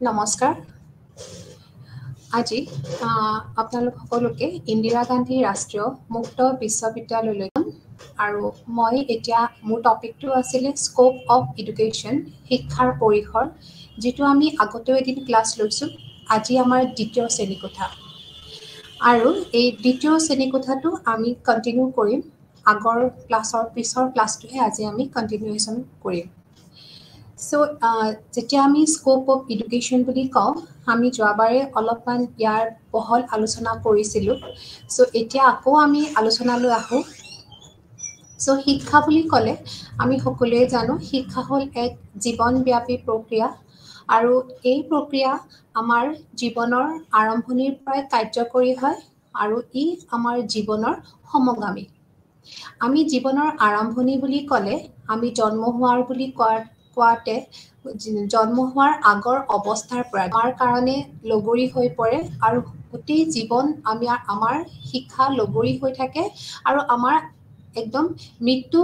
নমস্কাৰ। আজি আপোনালোক সকলোকে ইন্দিৰা গান্ধী ৰাষ্ট্ৰীয় মুক্ত বিশ্ববিদ্যালয়লৈ আৰু মই এতিয়া মোৰ টপিকটো আছিলে স্কোপ অফ এডুকেশ্যন, শিক্ষাৰ পৰিসৰ, যিটো আমি আগতেও এদিন ক্লাছ লৈছোঁ। আজি আমাৰ দ্বিতীয় শ্ৰেণীকোঠা আৰু এই দ্বিতীয় শ্ৰেণীকোঠাটো আমি কণ্টিনিউ কৰিম। আগৰ পিছৰ ক্লাছটোহে আজি আমি কণ্টিনিউৱেশ্যন কৰিম। চ' যেতিয়া আমি স্কোপ অফ এডুকেশ্যন বুলি কওঁ, আমি যোৱাবাৰে অলপমান ইয়াৰ বহল আলোচনা কৰিছিলোঁ। চ' এতিয়া আকৌ আমি আলোচনালৈ আহোঁ। চ' শিক্ষা বুলি ক'লে আমি সকলোৱে জানো শিক্ষা হ'ল এক জীৱনব্যাপী প্ৰক্ৰিয়া আৰু এই প্ৰক্ৰিয়া আমাৰ জীৱনৰ আৰম্ভণিৰ পৰাই কাৰ্যকৰী হয় আৰু ই আমাৰ জীৱনৰ সমগামী। আমি জীৱনৰ আৰম্ভণি বুলি ক'লে আমি জন্ম হোৱাৰ বুলি কোৱাতে জন্ম হোৱাৰ আগৰ অৱস্থাৰ পৰা আমাৰ কাৰণে লগৰী হৈ পৰে আৰু গোটেই জীৱন আমাৰ শিক্ষা লগৰী হৈ থাকে আৰু আমাৰ একদম মৃত্যু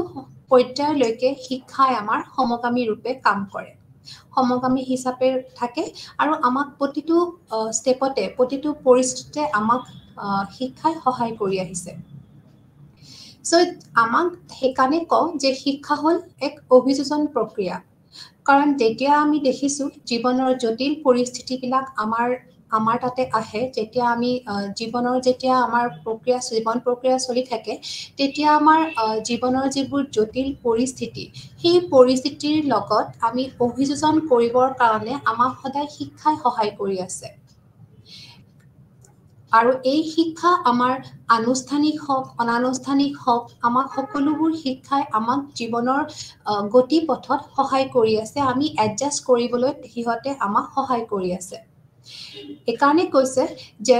পৰ্যায়লৈকে শিক্ষাই আমাৰ সমগামী ৰূপে কাম কৰে, সমগামী হিচাপে থাকে আৰু আমাক প্ৰতিটো ষ্টেপতে প্ৰতিটো পৰিস্থিতিতে আমাক শিক্ষাই সহায় কৰি আহিছে। চ' আমাক সেইকাৰণে কওঁ যে শিক্ষা হ'ল এক অভিযোজন প্ৰক্ৰিয়া, কাৰণ যেতিয়া আমি দেখিছোঁ জীৱনৰ জটিল পৰিস্থিতিবিলাক আমাৰ তাতে আহে, যেতিয়া আমি জীৱন প্ৰক্ৰিয়া চলি থাকে, তেতিয়া আমাৰ জীৱনৰ যিবোৰ জটিল পৰিস্থিতি, সেই পৰিস্থিতিৰ লগত আমি অভিযোজন কৰিবৰ কাৰণে আমাক সদায় শিক্ষাই সহায় কৰি আছে। আৰু এই শিক্ষা আমাৰ আনুষ্ঠানিক হওক অনানুষ্ঠানিক হওক, আমাক সকলোবোৰ শিক্ষাই আমাক জীৱনৰ গতিপথত সহায় কৰি আছে। আমি এডজাষ্ট কৰিবলৈ সিহঁতে আমাক সহায় কৰি আছে। এইকাৰণে কৈছে যে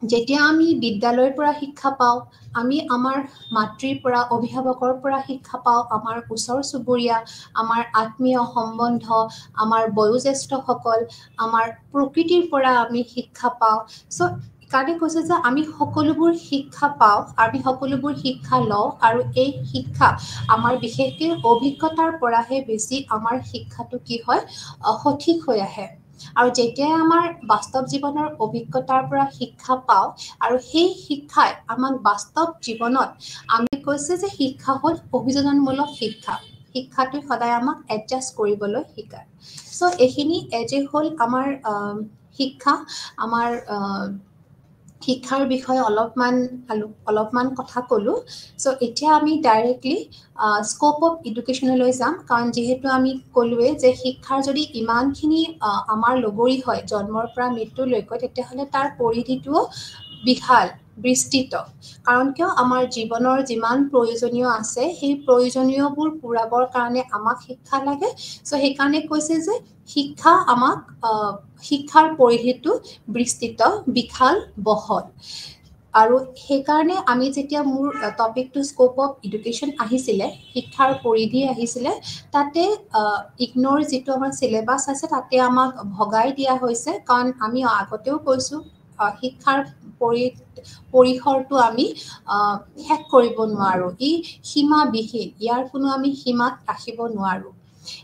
যেতিয়া আমি বিদ্যালয়ৰ পৰা শিক্ষা পাওঁ, আমি আমাৰ মাতৃৰ পৰা অভিভাৱকৰ পৰা শিক্ষা পাওঁ, আমাৰ ওচৰ চুবুৰীয়া, আমাৰ আত্মীয় সম্বন্ধ, আমাৰ বয়োজ্যেষ্ঠসকল, আমাৰ প্ৰকৃতিৰ পৰা আমি শিক্ষা পাওঁ। চ' এইকাৰণে কৈছে যে আমি সকলোবোৰ শিক্ষা পাওঁ, আমি সকলোবোৰ শিক্ষা লওঁ আৰু এই শিক্ষা আমাৰ বিশেষকৈ অভিজ্ঞতাৰ পৰাহে বেছি আমাৰ শিক্ষাটো কি হয় সঠিক হৈ আহে। আৰু যেতিয়াই আমাৰ বাস্তৱ জীৱনৰ অভিজ্ঞতাৰ পৰা শিক্ষা পাওঁ আৰু সেই শিক্ষাই আমাক বাস্তৱ জীৱনত আমি কৈছে যে শিক্ষা হ'ল অভিযোজনমূলক শিক্ষা। শিক্ষাটোৱে সদায় আমাক এডজাষ্ট কৰিবলৈ শিকায়। চ' এইখিনি হ'ল আমাৰ শিক্ষা, আমাৰ শিক্ষাৰ বিষয়ে অলপমান কথা ক'লোঁ। চ' এতিয়া আমি ডাইৰেক্টলি স্কোপ অফ এডুকেশ্যনলৈ যাম, কাৰণ যিহেতু আমি ক'লোৱে যে শিক্ষাৰ যদি ইমানখিনি আমাৰ লগৰী হয় জন্মৰ পৰা মৃত্যুলৈকে, তেতিয়াহ'লে তাৰ পৰিধিটোও বিস্তৃত। কাৰণ কিয় আমাৰ জীৱনৰ যিমান প্ৰয়োজনীয় আছে সেই প্ৰয়োজনীয়বোৰ পূৰাবৰ কাৰণে আমাক শিক্ষা লাগে। চ' সেইকাৰণে কৈছে যে শিক্ষাৰ পৰিধিটো বিস্তৃত, বিশাল, বহল। আৰু সেইকাৰণে আমি যেতিয়া মোৰ টপিকটো স্কোপ অফ এডুকেশ্যন আহিছিলে, শিক্ষাৰ পৰিধি আহিছিলে, তাতে ইগন'ৰ যিটো আমাৰ চিলেবাছ আছে তাতে আমাক ভগাই দিয়া হৈছে। কাৰণ আমি আগতেও কৈছোঁ শিক্ষাৰ পৰিসৰটো আমি শেষ কৰিব নোৱাৰোঁ, ই সীমাবিহীন, ইয়াৰ কোনো আমি সীমাত ৰাখিব নোৱাৰোঁ।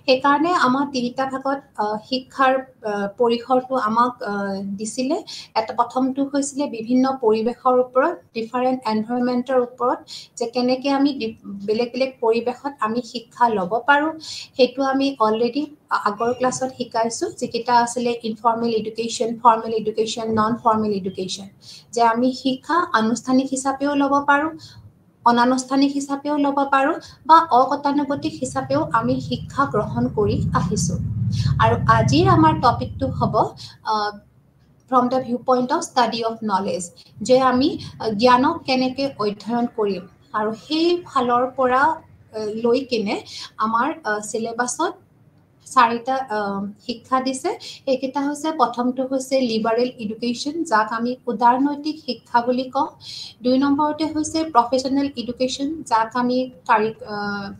সেইকাৰণে আমাৰ তিনিটা ভাগত শিক্ষাৰ পৰিসৰটো আমাক দিছিলে। প্ৰথমটো হৈছিলে বিভিন্ন পৰিৱেশৰ ওপৰত, ডিফাৰেণ্ট এনভাইৰনমেণ্টৰ ওপৰত, যে কেনেকৈ আমি বেলেগ বেলেগ পৰিৱেশত আমি শিক্ষা ল'ব পাৰোঁ। সেইটো আমি অলৰেডি আগৰ ক্লাছত শিকাইছোঁ, যিকেইটা আছিলে informal education, formal education, non formal education, যে আমি শিক্ষা আনুষ্ঠানিক হিচাপেও ল'ব পাৰোঁ, অনানুষ্ঠানিক হিচাপেও ল'ব পাৰোঁ বা অগতানুগতিক হিচাপেও আমি শিক্ষা গ্ৰহণ কৰি আহিছোঁ। আৰু আজিৰ আমাৰ টপিকটো হ'ব from the view point of study of knowledge, যে আমি জ্ঞানক কেনেকৈ অধ্যয়ন কৰিম। আৰু সেই ফালৰ পৰা লৈ কিনে আমাৰ চিলেবাছত 4টা শিক্ষা দিছে। সেইকেইটা হৈছে, প্ৰথমটো হৈছে লিবাৰেল এডুকেশ্যন, যাক আমি উদাৰনৈতিক শিক্ষা বুলি কওঁ। 2 নম্বৰতে হৈছে প্ৰফেশ্যনেল এডুকেশ্যন, যাক আমি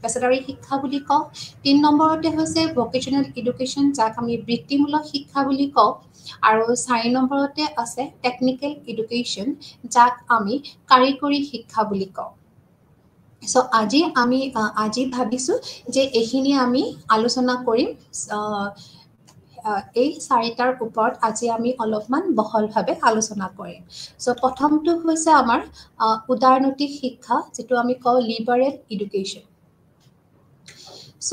পেছাদাৰী শিক্ষা বুলি কওঁ। 3 নম্বৰতে হৈছে ভকেশ্যনেল এডুকেশ্যন, যাক আমি বৃত্তিমূলক শিক্ষা বুলি কওঁ। আৰু 4 নম্বৰতে আছে টেকনিকেল এডুকেশ্যন, যাক আমি কাৰিকৰী শিক্ষা বুলি কওঁ। চ' আজি ভাবিছোঁ যে এইখিনি আমি আলোচনা কৰিম এই চাৰিটাৰ ওপৰত আজি আমি অলপমান বহলভাৱে আলোচনা কৰিম। চ' প্ৰথমটো হৈছে আমাৰ উদাৰনৈতিক শিক্ষা, যিটো আমি কওঁ লিবাৰেল এডুকেশ্যন। চ'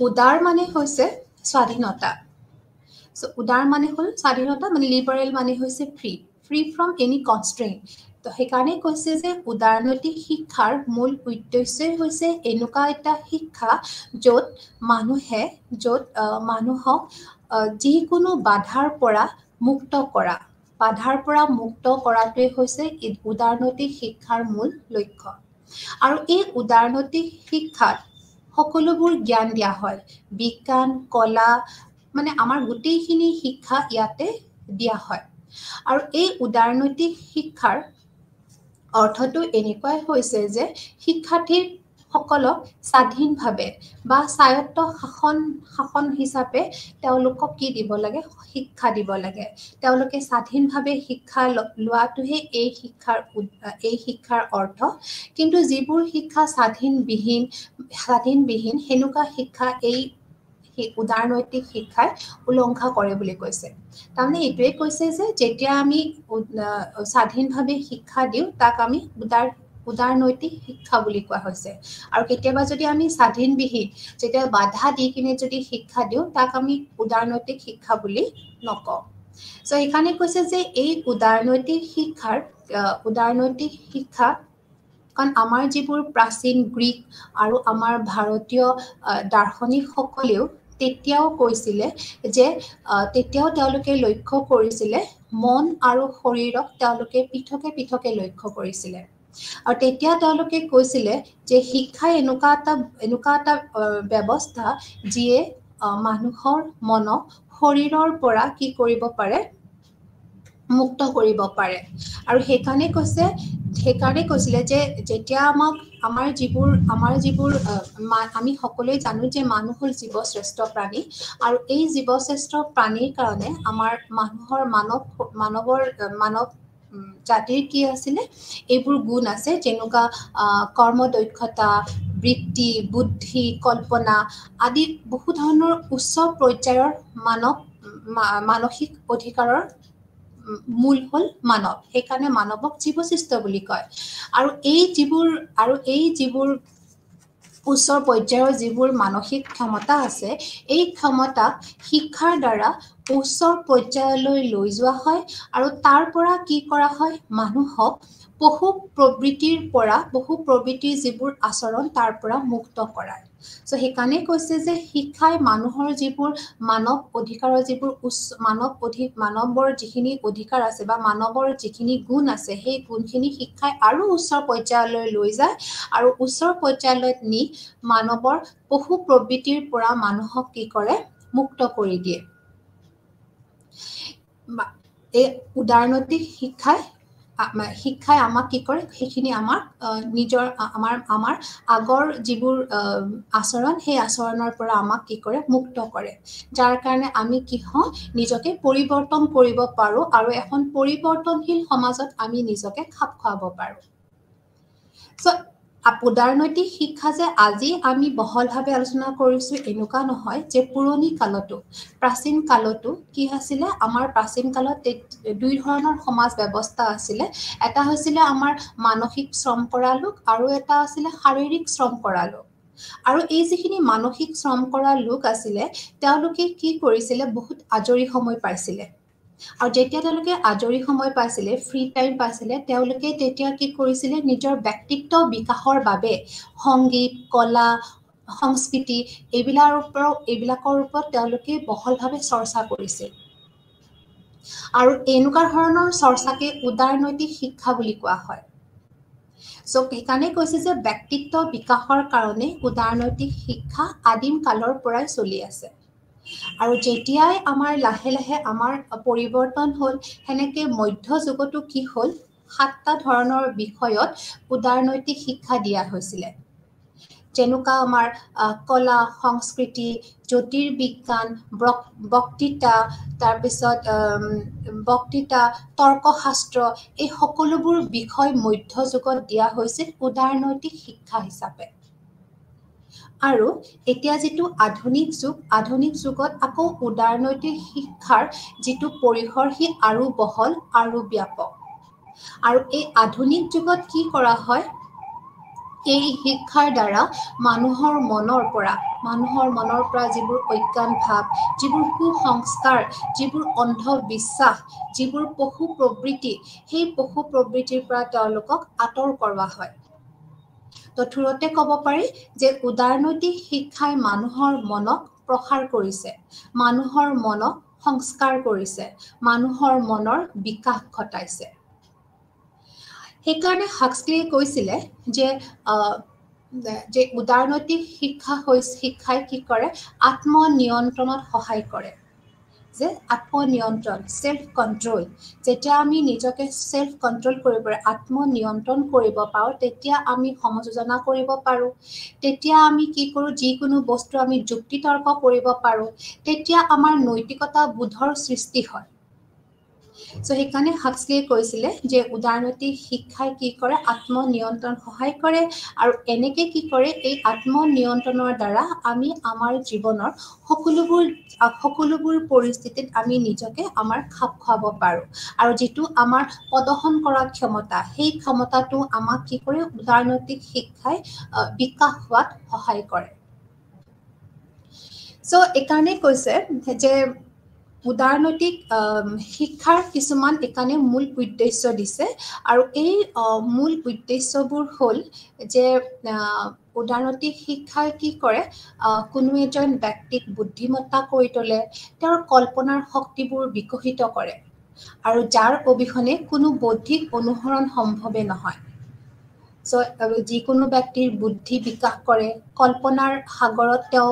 উদাৰ মানে হৈছে স্বাধীনতা। চ' উদাৰ মানে হ'ল স্বাধীনতা, মানে লিবাৰেল মানে হৈছে ফ্ৰী ফ্ৰম এনি কনষ্ট্ৰেইন। তো সেইকাৰণে কৈছে যে উদাৰনৈতিক শিক্ষাৰ মূল উদ্দেশ্যই হৈছে এনেকুৱা এটা শিক্ষা য'ত মানুহক যিকোনো বাধাৰ পৰা মুক্ত কৰা। বাধাৰ পৰা মুক্ত কৰাটোৱে হৈছে উদাৰনৈতিক শিক্ষাৰ মূল লক্ষ্য। আৰু এই উদাৰনৈতিক শিক্ষাত সকলোবোৰ জ্ঞান দিয়া হয়। বিজ্ঞান, কলা, মানে আমাৰ গোটেইখিনি শিক্ষা ইয়াতে দিয়া হয়। আৰু এই উদাৰনৈতিক শিক্ষাৰ অৰ্থটো এনেকুৱাই হৈছে যে শিক্ষাৰ্থীসকলক স্বাধীনভাৱে বা স্বায়ত্ত শাসন হিচাপে তেওঁলোকক কি দিব লাগে? শিক্ষা দিব লাগে। তেওঁলোকে স্বাধীনভাৱে শিক্ষা লোৱাটোহে এই শিক্ষাৰ অৰ্থ। কিন্তু যিবোৰ শিক্ষা স্বাধীনবিহীন সেনেকুৱা শিক্ষা এই উদাৰনৈতিক শিক্ষাই উলংঘা কৰে বুলি কৈছে। তাৰমানে এইটোৱে কৈছে যে যেতিয়া আমি স্বাধীনভাৱে শিক্ষা দিওঁ তাক আমি উদাৰনৈতিক শিক্ষা বুলি কোৱা হৈছে। আৰু কেতিয়াবা যদি আমি স্বাধীনবিহীন, যেতিয়া বাধা দি কিনে যদি শিক্ষা দিওঁ তাক আমি উদাৰনৈতিক শিক্ষা বুলি নকওঁ। চ' সেইকাৰণে কৈছে যে এই উদাৰনৈতিক শিক্ষা, কাৰণ আমাৰ যিবোৰ প্ৰাচীন গ্ৰীক আৰু আমাৰ ভাৰতীয় দাৰ্শনিকসকলেও তেতিয়াও কৈছিলে যে তেতিয়াও তেওঁলোকে লক্ষ্য কৰিছিলে মন আৰু শৰীৰক তেওঁলোকে পৃথকে লক্ষ্য কৰিছিলে। আৰু তেতিয়া তেওঁলোকে কৈছিলে যে শিক্ষাই এনেকুৱা এটা ব্যৱস্থা যিয়ে মানুহৰ মনক শৰীৰৰ পৰা কি কৰিব পাৰে? মুক্ত কৰিব পাৰে। আৰু সেইকাৰণে কৈছিলে যে যেতিয়া আমাৰ যিবোৰ আমি সকলোৱে জানো যে মানুহ হ'ল জীৱশ্ৰেষ্ঠ প্ৰাণী। আৰু এই জীৱশ্ৰেষ্ঠ প্ৰাণীৰ কাৰণে আমাৰ মানৱ জাতিৰ কি আছিলে? এইবোৰ গুণ আছে, যেনেকুৱা কৰ্মদক্ষতা, বৃত্তি, বুদ্ধি, কল্পনা আদি বহু ধৰণৰ উচ্চ পৰ্যায়ৰ মানসিক অধিকাৰৰ মূল হ'ল মানৱ। সেইকাৰণে মানৱক জীৱশ্ৰেষ্ঠ বুলি কয়। আৰু এই যিবোৰ উচ্চ পৰ্যায়ৰ যিবোৰ মানসিক ক্ষমতা আছে, এই ক্ষমতাক শিক্ষাৰ দ্বাৰা উচ্চ পৰ্যায়লৈ লৈ যোৱা হয়। আৰু তাৰ পৰা কি কৰা হয়? মানুহক বহু প্ৰবৃত্তিৰ যিবোৰ আচৰণ তাৰ পৰা মুক্ত কৰায়। চ' সেইকাৰণে কৈছে যে শিক্ষাই মানুহৰ যিবোৰ মানৱ অধিকাৰৰ মানৱৰ যিখিনি অধিকাৰ আছে বা মানৱৰ যিখিনি গুণ আছে, সেই গুণখিনি শিক্ষাই আৰু উচ্চ পৰ্যায়লৈ লৈ যায়। আৰু উচ্চ পৰ্যায়লৈ নি মানৱৰ বহু প্ৰবৃত্তিৰ পৰা মানুহক কি কৰে? মুক্ত কৰি দিয়ে। এই উদাৰনৈতিক শিক্ষাই আমাক কি কৰে? সেইখিনি আমাক আমাৰ আগৰ যিবোৰ আচৰণ, সেই আচৰণৰ পৰা আমাক কি কৰে? মুক্ত কৰে। যাৰ কাৰণে আমি কি হওঁ? নিজকে পৰিৱৰ্তন কৰিব পাৰোঁ আৰু এখন পৰিৱৰ্তনশীল সমাজত আমি নিজকে খাপ খুৱাব পাৰোঁ। চ' উদাৰনৈতিক শিক্ষা যে আজি আমি বহলভাৱে আলোচনা কৰিছোঁ এনেকুৱা নহয়। যে পুৰণি কালতো, প্ৰাচীন কালতো কি আছিলে? আমাৰ প্ৰাচীন কালত দুই ধৰণৰ সমাজ ব্যৱস্থা আছিলে। এটা হৈছিলে আমাৰ মানসিক শ্ৰম কৰা লোক আৰু এটা আছিলে শাৰীৰিক শ্ৰম কৰা লোক। আৰু এই যিখিনি মানসিক শ্ৰম কৰা লোক আছিলে, তেওঁলোকে কি কৰিছিলে? বহুত আজৰি সময় পাইছিলে। আৰু যেতিয়া তেওঁলোকে আজৰি সময় পাইছিলে, ফ্ৰী টাইম পাইছিলে, তেওঁলোকে তেতিয়া কি কৰিছিলে? নিজৰ ব্যক্তিত্ব বিকাশৰ বাবে সংগীত, কলা, সংস্কৃতি এইবিলাকৰ ওপৰত তেওঁলোকে বহলভাৱে চৰ্চা কৰিছিল। আৰু এনেকুৱা ধৰণৰ চৰ্চাকে উদাৰনৈতিক শিক্ষা বুলি কোৱা হয়। চ' সেইকাৰণে কৈছে যে ব্যক্তিত্ব বিকাশৰ কাৰণে উদাৰনৈতিক শিক্ষা আদিম কালৰ পৰাই চলি আছে। আৰু যেতিয়াই আমাৰ লাহে লাহে আমাৰ পৰিৱৰ্তন হ'ল, সেনেকে মধ্যযুগতো কি হ'ল? 7টা ধৰণৰ বিষয়ত উদাৰনৈতিক শিক্ষা দিয়া হৈছিলে। যেনেকুৱা আমাৰ কলা, সংস্কৃতি, জ্যোতিৰ্বিজ্ঞান, বক্তৃতা, তৰ্কশাস্ত্ৰ, এই সকলোবোৰ বিষয় মধ্যযুগত দিয়া হৈছিল উদাৰনৈতিক শিক্ষা হিচাপে। আৰু এতিয়া যেটো আধুনিক যুগত আকৌ উদাৰনৈতিক শিক্ষাৰ যেটো পৰিসৰ হি আৰু বহল আৰু ব্যাপক আৰু এই আধুনিক যুগত কি কৰা হয় এই শিক্ষাৰ দ্বাৰা মানুহৰ মনৰ পৰা যিবোৰ অজ্ঞান ভাৱ যিবোৰ কুসংস্কাৰ যিবোৰ অন্ধবিশ্বাস যিবোৰ পশু প্ৰবৃত্তি সেই পশু প্ৰবৃত্তিৰ পৰা তেওঁলোকক আঁতৰ কৰোৱা হয় তথুৰতে ক'ব পাৰি যে উদাৰনৈতিক শিক্ষাই মানুহৰ মনক প্ৰসাৰ কৰিছে মানুহৰ মনক সংস্কাৰ কৰিছে মানুহৰ মনৰ বিকাশ ঘটাইছে সেইকাৰণে হাক্সলিয়ে কৈছিলে যে উদাৰনৈতিক শিক্ষাই কি কৰে আত্মনিয়ন্ত্ৰণত সহায় কৰে যে আত্মনিয়ন্ত্ৰণ সেলফ কন্ট্ৰোল যেতিয়া আমি নিজকে সেলফ কন্ট্ৰোল কৰিব পাৰো আত্মনিয়ন্ত্ৰণ কৰিব পাৰো তেতিয়া আমি সমযোজনা কৰিব পাৰো তেতিয়া আমি কি কৰো যিকোনো বস্তু আমি যুক্তি তৰ্ক কৰিব পাৰো তেতিয়া আমাৰ নৈতিকতা বোধৰ সৃষ্টি হয় সো সেইকাৰণে হাক্সলিয়ে কৈছিলে যে উদাৰনৈতিক শিক্ষাই কি কৰে আত্মনিয়ন্ত্ৰণ সহায় কৰে আৰু এনেকে কি কৰে এই আত্মনিয়ন্ত্ৰণৰ দ্বাৰা আমি আমাৰ জীৱনৰ সকলোবোৰ পৰিস্থিতিত আমি নিজকে আমাৰ খাপ খুৱাব পাৰো আৰু যেটো আমাৰ প্ৰদৰ্শন কৰাৰ ক্ষমতা সেই ক্ষমতাটো আমাক কি কৰে উদাৰনৈতিক শিক্ষাই বিকাশ হোৱাত সহায় কৰে সো একাৰণে কৈছে যে উদাৰনৈতিক শিক্ষাৰ কিছুমান একাৰণে মূল উদ্দেশ্য দিছে আৰু এই মূল উদ্দেশ্যবোৰ হ'ল যে উদাৰনৈতিক শিক্ষাই কি কৰে কোনো এজন ব্যক্তিক বুদ্ধিমত্তা কৰি তোলে তেওঁৰ কল্পনাৰ শক্তিবোৰ বিকশিত কৰে আৰু যাৰ অবিহনে কোনো বৌদ্ধিক অনুসৰণ সম্ভৱে নহয় সো যিকোনো ব্যক্তিৰ বুদ্ধি বিকাশ কৰে কল্পনাৰ সাগৰত তেওঁ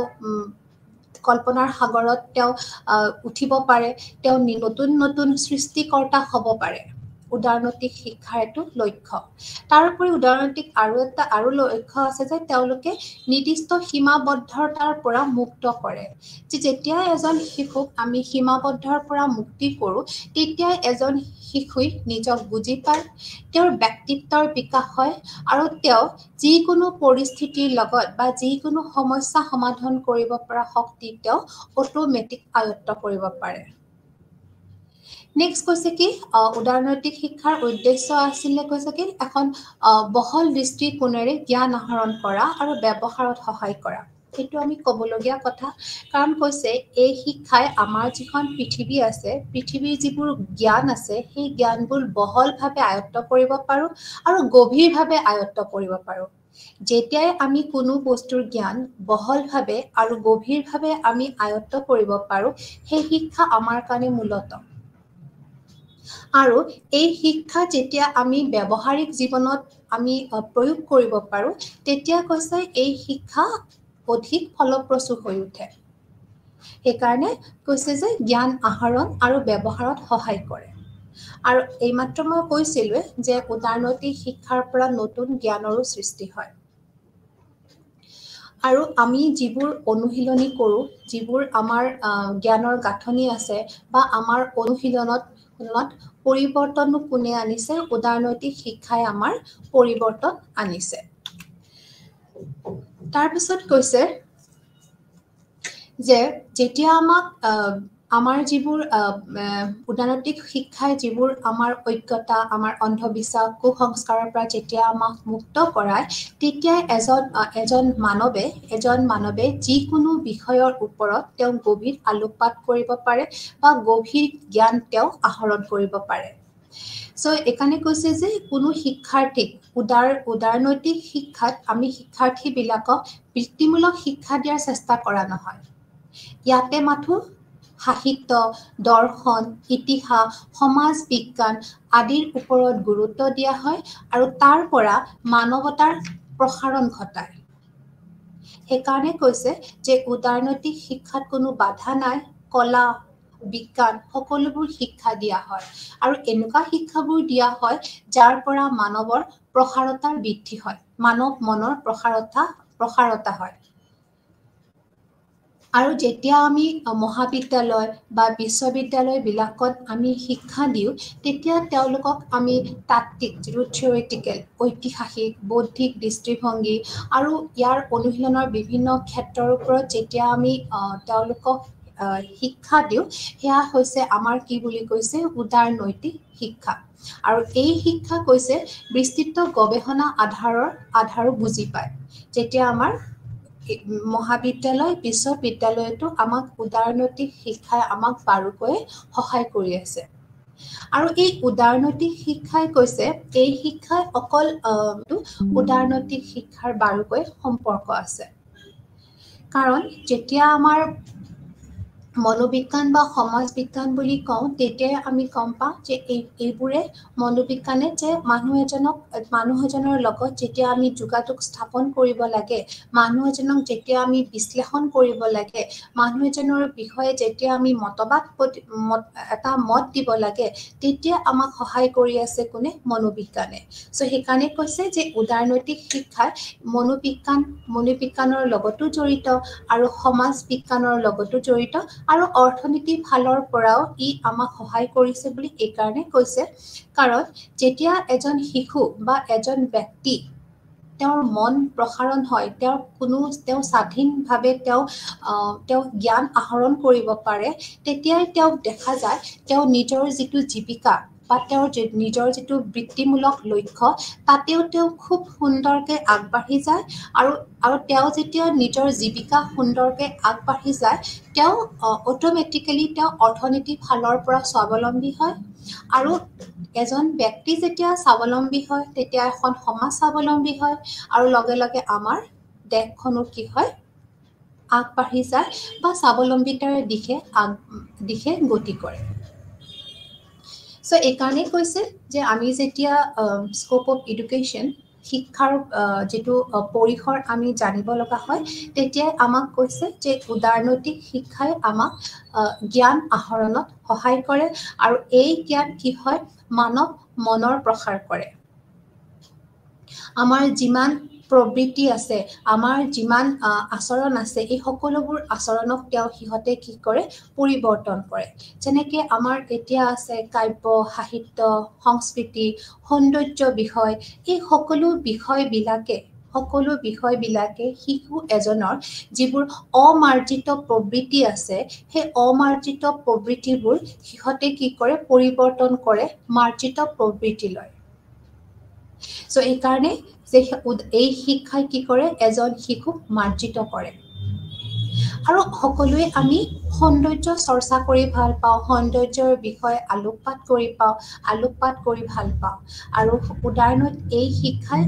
উঠিব পাৰে তেওঁ নতুন সৃষ্টিকৰ্তা হ'ব পাৰে উদাৰনৈতিক শিক্ষাৰ এটো লক্ষ্য তাৰোপৰি উদাৰনৈতিক আৰু লক্ষ্য আছে যে তেওঁলোকে নিৰ্দিষ্ট সীমাবদ্ধতাৰ পৰা মুক্ত কৰে যে যেতিয়া এজন শিশুক আমি সীমাবদ্ধৰ পৰা মুক্তি কৰো তেতিয়া এজন শিশুই নিজক বুজি পায় তেওঁৰ ব্যক্তিত্বৰ বিকাশ হয় আৰু তেওঁ যিকোনো পৰিস্থিতিৰ লগত বা যিকোনো সমস্যা সমাধান কৰিব পৰা শক্তি তেওঁ অটোমেটিক আয়ত্ত কৰিব পাৰে নেক্সট কৈছে কি উদাৰনৈতিক শিক্ষাৰ উদ্দেশ্য আছিল কৈছে কি এখন বহল দৃষ্টিকোণেৰে জ্ঞান আহৰণ কৰা আৰু ব্যৱহাৰত সহায় কৰা সেইটো আমি ক'বলগীয়া কথা কাৰণ কৈছে এই শিক্ষাই আমাৰ যিখন পৃথিৱী আছে পৃথিৱীৰ যিবোৰ জ্ঞান আছে সেই জ্ঞানবোৰ বহলভাৱে আয়ত্ত কৰিব পাৰো আৰু গভীৰভাৱে আয়ত্ত কৰিব পাৰো যেতিয়াই আমি কোনো বস্তুৰ জ্ঞান বহলভাৱে আৰু গভীৰভাৱে আমি আয়ত্ত কৰিব পাৰো সেই শিক্ষা আমাৰ কাৰণে মূলত আৰু এই শিক্ষা যেতিয়া আমি ব্যৱহাৰিক জীৱনত আমি প্ৰয়োগ কৰিব পাৰো তেতিয়া কৈছে এই শিক্ষা অধিক ফলপ্ৰসূ হৈ উঠে সেইকাৰণে কৈছে যে জ্ঞান আহৰণ আৰু ব্যৱহাৰত সহায় কৰে আৰু এইমাত্ৰ মই কৈছিলো যে উদাৰনৈতিক শিক্ষাৰ পৰা নতুন জ্ঞানৰো সৃষ্টি হয় আৰু আমি যিবোৰ অনুশীলনী কৰো যিবোৰ আমাৰ জ্ঞানৰ গাঁথনি আছে বা আমাৰ অনুশীলনত পৰিৱৰ্তন কোনে আনিছে উদাৰনৈতিক শিক্ষাই আমাৰ পৰিৱৰ্তন আনিছে তাৰ পিছত কৈছে যে যেতিয়া আমাক আমাৰ যিবোৰ উদাৰনৈতিক শিক্ষাই যিবোৰ আমাৰ অজ্ঞতা আমাৰ অন্ধবিশ্বাস কুসংস্কাৰৰ পৰা যেতিয়া আমাক মুক্ত কৰায় তেতিয়া এজন মানৱে যিকোনো বিষয়ৰ ওপৰত তেওঁ গভীৰ আলোকপাত কৰিব পাৰে বা গভীৰ জ্ঞান তেওঁ আহৰণ কৰিব পাৰে সো একাৰণে কৈছে যে কোনো শিক্ষাৰ্থীক উদাৰনৈতিক শিক্ষাত আমি শিক্ষাৰ্থীবিলাকক বৃত্তিমূলক শিক্ষা দিয়াৰ চেষ্টা কৰা নহয় ইয়াতে মাথো সাহিত্য দৰ্শন ইতিহাস সমাজ বিজ্ঞান আদিৰ ওপৰত গুৰুত্ব দিয়া হয় আৰু তাৰ পৰা মানৱতাৰ প্ৰসাৰণ ঘটায় সেইকাৰণে কৈছে যে উদাৰনৈতিক শিক্ষাত কোনো বাধা নাই কলা বিজ্ঞান সকলোবোৰ শিক্ষা দিয়া হয় আৰু এনেকুৱা শিক্ষাবোৰ দিয়া হয় যাৰ পৰা মানৱৰ প্ৰসাৰতাৰ বৃদ্ধি হয় মানৱ মনৰ প্ৰসাৰতা হয় আৰু যেতিয়া আমি মহাবিদ্যালয় বা বিশ্ববিদ্যালয়বিলাকত আমি শিক্ষা দিওঁ তেতিয়া তেওঁলোকক আমি তাত্ত্বিক যিটো থিয়ৰিটিকেল ঐতিহাসিক বৌদ্ধিক দৃষ্টিভংগী আৰু ইয়াৰ অনুশীলনৰ বিভিন্ন ক্ষেত্ৰৰ ওপৰত যেতিয়া আমি তেওঁলোকক শিক্ষা দিওঁ সেয়া হৈছে আমাৰ কি বুলি কৈছে উদাৰনৈতিক শিক্ষা আৰু এই শিক্ষা কৈছে বিস্তৃত গৱেষণা আধাৰো বুজি পায় যেতিয়া আমাৰ মহাবিদ্যালয় বিশ্ববিদ্যালয়তো আমাক উদাৰনৈতিক শিক্ষাই আমাক বাৰুকৈ সহায় কৰি আছে আৰু এই উদাৰনৈতিক শিক্ষাই কৈছে এই শিক্ষাই অকল উদাৰনৈতিক শিক্ষাৰ বাৰুকৈ সম্পৰ্ক আছে কাৰণ যেতিয়া আমাৰ মনোবিজ্ঞান বা সমাজ বিজ্ঞান বুলি কওঁ তেতিয়াই আমি গম পাওঁ যে এইবোৰে মনোবিজ্ঞানে যে মানুহ এজনৰ লগত যেতিয়া আমি যোগাযোগ স্থাপন কৰিব লাগে মানুহ এজনক যেতিয়া আমি বিশ্লেষণ কৰিব লাগে মানুহ এজনৰ বিষয়ে যেতিয়া আমি এটা মত দিব লাগে তেতিয়া আমাক সহায় কৰি আছে কোনে মনোবিজ্ঞানে সো সেইকাৰণে কৈছে যে উদাৰনৈতিক শিক্ষাই মনোবিজ্ঞানৰ লগতো জড়িত আৰু সমাজ বিজ্ঞানৰ লগতো জড়িত আৰু অৰ্থনীতিৰ ফালৰ পৰাও ই আমাক সহায় কৰিছে বুলি এই কাৰণে কৈছে কাৰণ যেতিয়া এজন শিশু বা এজন ব্যক্তি তেওঁৰ মন প্ৰসাৰণ হয় তেওঁ স্বাধীনভাৱে তেওঁ জ্ঞান আহৰণ কৰিব পাৰে তেতিয়াই তেওঁক দেখা যায় তেওঁ নিজৰ যিটো জীৱিকা বা তেওঁৰ নিজৰ যিটো বৃত্তিমূলক লক্ষ্য তাতেও তেওঁ খুব সুন্দৰকৈ আগবাঢ়ি যায় আৰু তেওঁ যেতিয়া নিজৰ জীৱিকা সুন্দৰকৈ আগবাঢ়ি যায় তেওঁ অট'মেটিকেলি তেওঁ অৰ্থনীতিৰ ফালৰ পৰা স্বাৱলম্বী হয় আৰু এজন ব্যক্তি যেতিয়া স্বাৱলম্বী হয় তেতিয়া এখন সমাজ স্বাৱলম্বী হয় আৰু লগে লগে আমাৰ দেশখনো কি হয় আগবাঢ়ি যায় বা স্বাৱলম্বিতাৰ দিশে গতি কৰে সো এইকাৰণে কৈছে যে আমি যেতিয়া স্কোপ অফ এডুকেশ্যন শিক্ষাৰ যিটো পৰিসৰ আমি জানিব লগা হয় তেতিয়াই আমাক কৈছে যে উদাৰনৈতিক শিক্ষাই আমাক জ্ঞান আহৰণত সহায় কৰে আৰু এই জ্ঞান কি হয় মানৱ মনৰ প্ৰসাৰ কৰে আমাৰ যিমান প্ৰবৃত্তি আছে আমাৰ যিমান আচৰণ আছে এই সকলোবোৰ আচৰণক সিহঁতে কি কৰে পৰিৱৰ্তন কৰে যেনেকৈ আমাৰ এতিয়া আছে কাব্য সাহিত্য সংস্কৃতি সৌন্দৰ্য বিষয় এই সকলো বিষয়বিলাকে শিশু এজনৰ যিবোৰ অমাৰ্জিত প্ৰবৃত্তি আছে সেই অমাৰ্জিত প্ৰবৃত্তিবোৰ সিহঁতে কি কৰে পৰিৱৰ্তন কৰে মাৰ্জিত প্ৰবৃত্তিলৈ সো এইকাৰণে যে এই শিক্ষাই কি কৰে এজন শিশুক মাৰ্জিত কৰে আৰু সকলোৱে আমি সৌন্দৰ্য চৰ্চা কৰি ভাল পাওঁ সৌন্দৰ্যৰ বিষয়ে আলোকপাত কৰি ভাল পাওঁ আৰু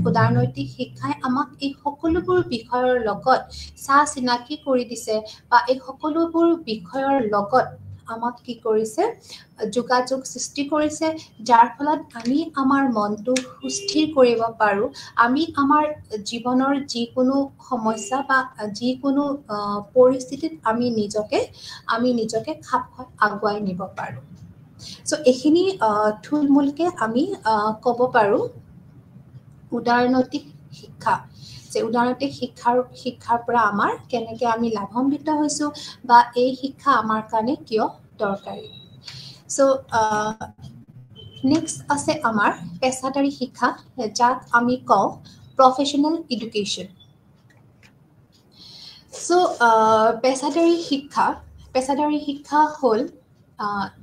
উদাৰনৈতিক শিক্ষাই আমাক এই সকলোবোৰ বিষয়ৰ লগত চিনাকি কৰি দিছে বা এই সকলোবোৰ বিষয়ৰ লগত আমাক কি কৰিছে যোগাযোগ সৃষ্টি কৰিছে যাৰ ফলত আমি আমাৰ মনটো সুস্থিৰ কৰিব পাৰোঁ আমি আমাৰ জীৱনৰ যিকোনো সমস্যা বা যিকোনো পৰিস্থিতিত আমি নিজকে খাপ খুৱাই আগুৱাই নিব পাৰোঁ সো এইখিনি থুলমূলকৈ আমি ক'ব পাৰোঁ উদাৰনৈতিক শিক্ষা যে উদাৰনৈতিক শিক্ষাৰ পৰা আমাৰ কেনেকৈ আমি লাভান্বিত হৈছোঁ বা এই শিক্ষা আমাৰ কাৰণে কিয় দৰকাৰী সো নেক্সট আছে আমাৰ পেছাদাৰী শিক্ষা যাক আমি কওঁ প্ৰফেশ্যনেল এডুকেশ্যন সো পেছাদাৰী শিক্ষা হ'ল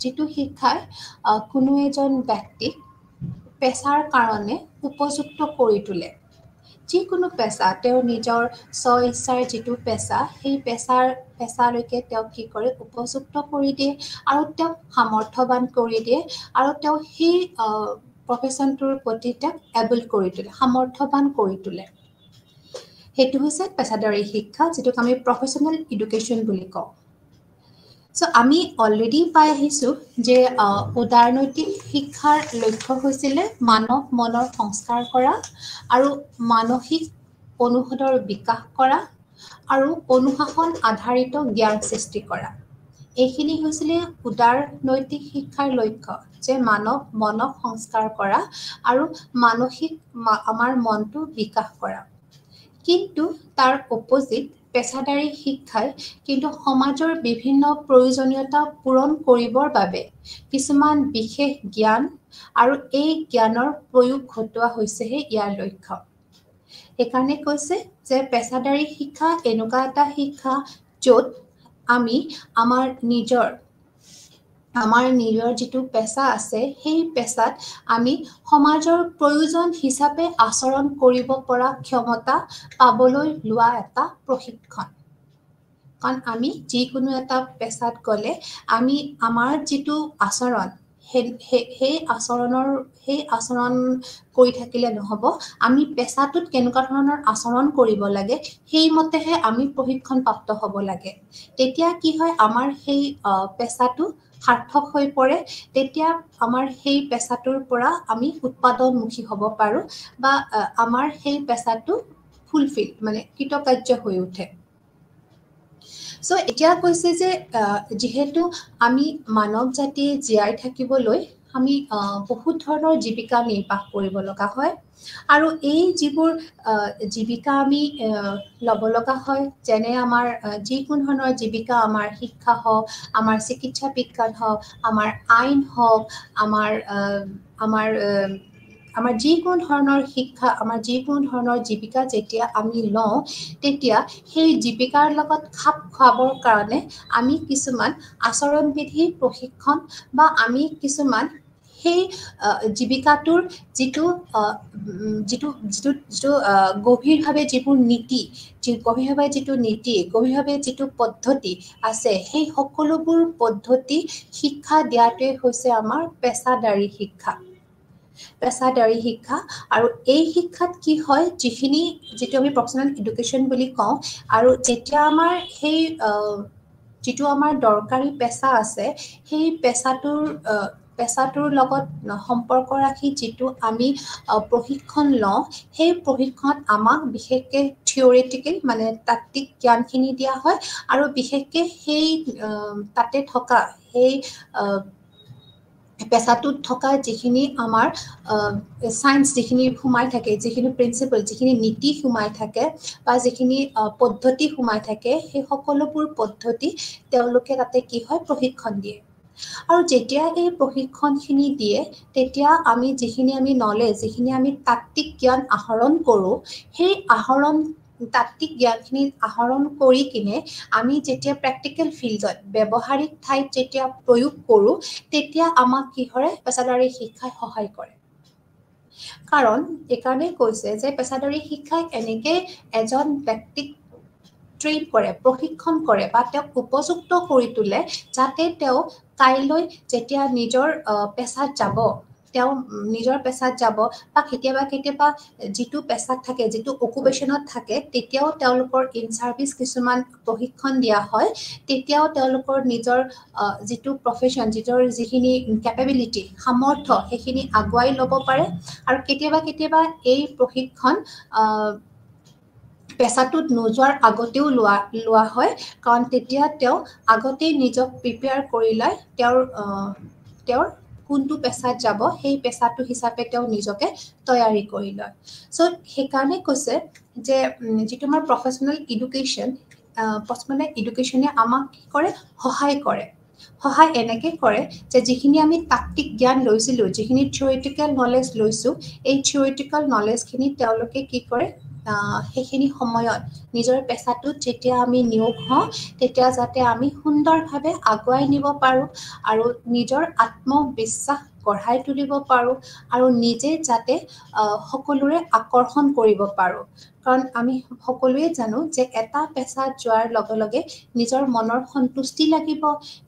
যিটো শিক্ষাই কোনো এজন ব্যক্তিক পেছাৰ কাৰণে উপযুক্ত কৰি তোলে যিকোনো পেছা তেওঁ নিজৰ স্ব-ইচ্ছাৰ যিটো পেছা সেই পেছালৈকে তেওঁক কি কৰে উপযুক্ত কৰি দিয়ে আৰু তেওঁক সামৰ্থ্যৱান কৰি দিয়ে আৰু তেওঁ সেই প্ৰফেশ্যনটোৰ প্ৰতি তেওঁক এবল কৰি তোলে সামৰ্থ্যৱান কৰি তোলে সেইটো হৈছে পেছাদাৰী শিক্ষা যিটোক আমি প্ৰফেশ্যনেল এডুকেশ্যন বুলি কওঁ সো আমি অলৰেডি পাই আহিছোঁ যে উদাৰনৈতিক শিক্ষাৰ লক্ষ্য হৈছিলে মানৱ মনৰ সংস্কাৰ কৰা আৰু মানসিক অনুভূতিৰ বিকাশ কৰা আৰু অনুশাসন আধাৰিত জ্ঞান সৃষ্টি কৰা এইখিনি হৈছিলে উদাৰনৈতিক শিক্ষাৰ লক্ষ্য যে মানৱ মনক সংস্কাৰ কৰা আৰু আমাৰ মনটো বিকাশ কৰা কিন্তু তাৰ অপজিট পেছাদাৰী শিক্ষাই কিন্তু সমাজৰ বিভিন্ন প্ৰয়োজনীয়তা পূৰণ কৰিবৰ বাবে কিছুমান বিশেষ জ্ঞান আৰু এই জ্ঞানৰ প্ৰয়োগ ঘটোৱা হৈছেহে ইয়াৰ লক্ষ্য। সেইকাৰণে কৈছে যে পেছাদাৰী শিক্ষা এনেকুৱা এটা শিক্ষা য'ত আমি আমাৰ নিজৰ যিটো পেছা আছে সেই পেছাত আমি সমাজৰ প্ৰয়োজন হিচাপে আচৰণ কৰিব পৰা ক্ষমতা পাবলৈ লোৱা এটা প্ৰশিক্ষণ। কাৰণ আমি যিকোনো এটা পেছাত গ'লে আমি আমাৰ যিটো আচৰণ সেই আচৰণ কৰি থাকিলে নহ'ব। আমি পেছাটোত কেনেকুৱা ধৰণৰ আচৰণ কৰিব লাগে সেইমতেহে আমি প্ৰশিক্ষণপ্ৰাপ্ত হ'ব লাগে। তেতিয়া কি হয়, আমাৰ সেই পেছাটো সাৰ্থক হৈ পৰে। তেতিয়া আমাৰ সেই পেছাটোৰ পৰা আমি উৎপাদনমুখী হ'ব পাৰোঁ বা আমাৰ সেই পেছাটো ফুলফিল মানে কৃতকাৰ্য হৈ উঠে। চ' এতিয়া কৈছে যে যিহেতু আমি মানৱ জাতিয়ে জীয়াই থাকিবলৈ আমি বহুত ধৰণৰ জীৱিকা নিৰ্বাহ কৰিব লগা হয় আৰু এই যিবোৰ জীৱিকা আমি ল'ব লগা হয়, যেনে আমাৰ যিকোনো ধৰণৰ জীৱিকা, আমাৰ শিক্ষা হওক, আমাৰ চিকিৎসা বিজ্ঞান হওক, আমাৰ আইন হওক, আমাৰ যিকোনো ধৰণৰ শিক্ষা, আমাৰ যিকোনো ধৰণৰ জীৱিকা যেতিয়া আমি লওঁ, তেতিয়া সেই জীৱিকাৰ লগত খাপ খুৱাবৰ কাৰণে আমি কিছুমান আচৰণবিধি প্ৰশিক্ষণ বা আমি কিছুমান সেই জীৱিকাটোৰ যিটো গভীৰভাৱে যিবোৰ নীতি, গভীৰভাৱে যিটো পদ্ধতি আছে, সেই সকলোবোৰ পদ্ধতি শিক্ষা দিয়াটোৱে হৈছে আমাৰ পেছাদাৰী শিক্ষা। আৰু এই শিক্ষাত কি হয়, যিটো আমি প্ৰফেচনেল এডুকেশ্যন বুলি কওঁ, আৰু যেতিয়া আমাৰ সেই যিটো আমাৰ দৰকাৰী পেছা আছে সেই পেছাটোৰ লগত সম্পৰ্ক ৰাখি যিটো আমি প্ৰশিক্ষণ লওঁ, সেই প্ৰশিক্ষণত আমাক বিশেষকৈ থিয়ৰিটিকেল মানে তাত্ত্বিক জ্ঞানখিনি দিয়া হয় আৰু বিশেষকৈ সেই তাতে থকা সেই পেছাটোত থকা যিখিনি আমাৰ চায়েন্স যিখিনি সোমাই থাকে, যিখিনি প্ৰিন্সিপল, যিখিনি নীতি সোমাই থাকে বা যিখিনি পদ্ধতি সোমাই থাকে, সেই সকলোবোৰ পদ্ধতি তেওঁলোকে তাতে কি হয় প্ৰশিক্ষণ দিয়ে। আৰু যেতিয়া এই প্ৰশিক্ষণখিনি দিয়ে, তেতিয়া আমি যিখিনি নলেজ, যিখিনি আমি তাত্ত্বিক জ্ঞান আহৰণ কৰোঁ, সেই তাত্ত্বিক জ্ঞানখিনি আহৰণ কৰি কিনে আমি যেতিয়া প্ৰেক্টিকেল ফিল্ডত, ব্যৱহাৰিক ঠাইত যেতিয়া প্ৰয়োগ কৰোঁ, তেতিয়া আমাক কি কৰে, পেছাদাৰী শিক্ষাই সহায় কৰে। কাৰণ এইকাৰণে কৈছে যে পেছাদাৰী শিক্ষাই এনেকে এজন ব্যক্তিক ট্ৰেইন কৰে, প্ৰশিক্ষণ কৰে বা তেওঁক উপযুক্ত কৰি তোলে, যাতে তেওঁ কাইলৈ যেতিয়া নিজৰ পেছাত যাব বা কেতিয়াবা যিটো পেছাত থাকে, যিটো অকুপেশ্যনত থাকে, তেতিয়াও তেওঁলোকৰ ইন চাৰ্ভিচ কিছুমান প্ৰশিক্ষণ দিয়া হয়। তেতিয়াও তেওঁলোকৰ নিজৰ যিটো প্ৰফেশ্যন, যিখিনি কেপেবিলিটি, সামৰ্থ্য, সেইখিনি আগুৱাই ল'ব পাৰে। আৰু কেতিয়াবা এই প্ৰশিক্ষণ পেছাটোত নোযোৱাৰ আগতেও লোৱা হয়, কাৰণ তেতিয়া তেওঁ আগতেই নিজক প্ৰিপেয়াৰ কৰি লয়, তেওঁৰ কোনটো পেছাত যাব সেই পেছাটো হিচাপে তেওঁ নিজকে তৈয়াৰী কৰি লয়। চ' সেইকাৰণে কৈছে যে যিটো আমাৰ প্ৰফেচনেল এডুকেশ্যনে আমাক কি কৰে, সহায় এনেকৈ কৰে যে যিখিনি আমি তাত্ত্বিক জ্ঞান লৈছিলোঁ, যিখিনি থিয়ৰিটিকেল নলেজ লৈছোঁ, এই থিয়ৰিটিকেল নলেজখিনি তেওঁলোকে কি কৰে, সেইখিনি সময়ত নিজৰ পেছাটোত যেতিয়া আমি নিয়োগ হওঁ, তেতিয়া যাতে আমি সুন্দৰভাৱে আগুৱাই নিব পাৰোঁ আৰু নিজৰ আত্মবিশ্বাস গঢ়াই তুলিব পাৰোঁ আৰু নিজে যাতে সকলোৰে আকৰ্ষণ কৰিব পাৰোঁ। কাৰণ আমি সকলোৱে জানো যে এটা পেছাত যোৱাৰ লগে লগে নিজৰ মনৰ সন্তুষ্টি লাগিব,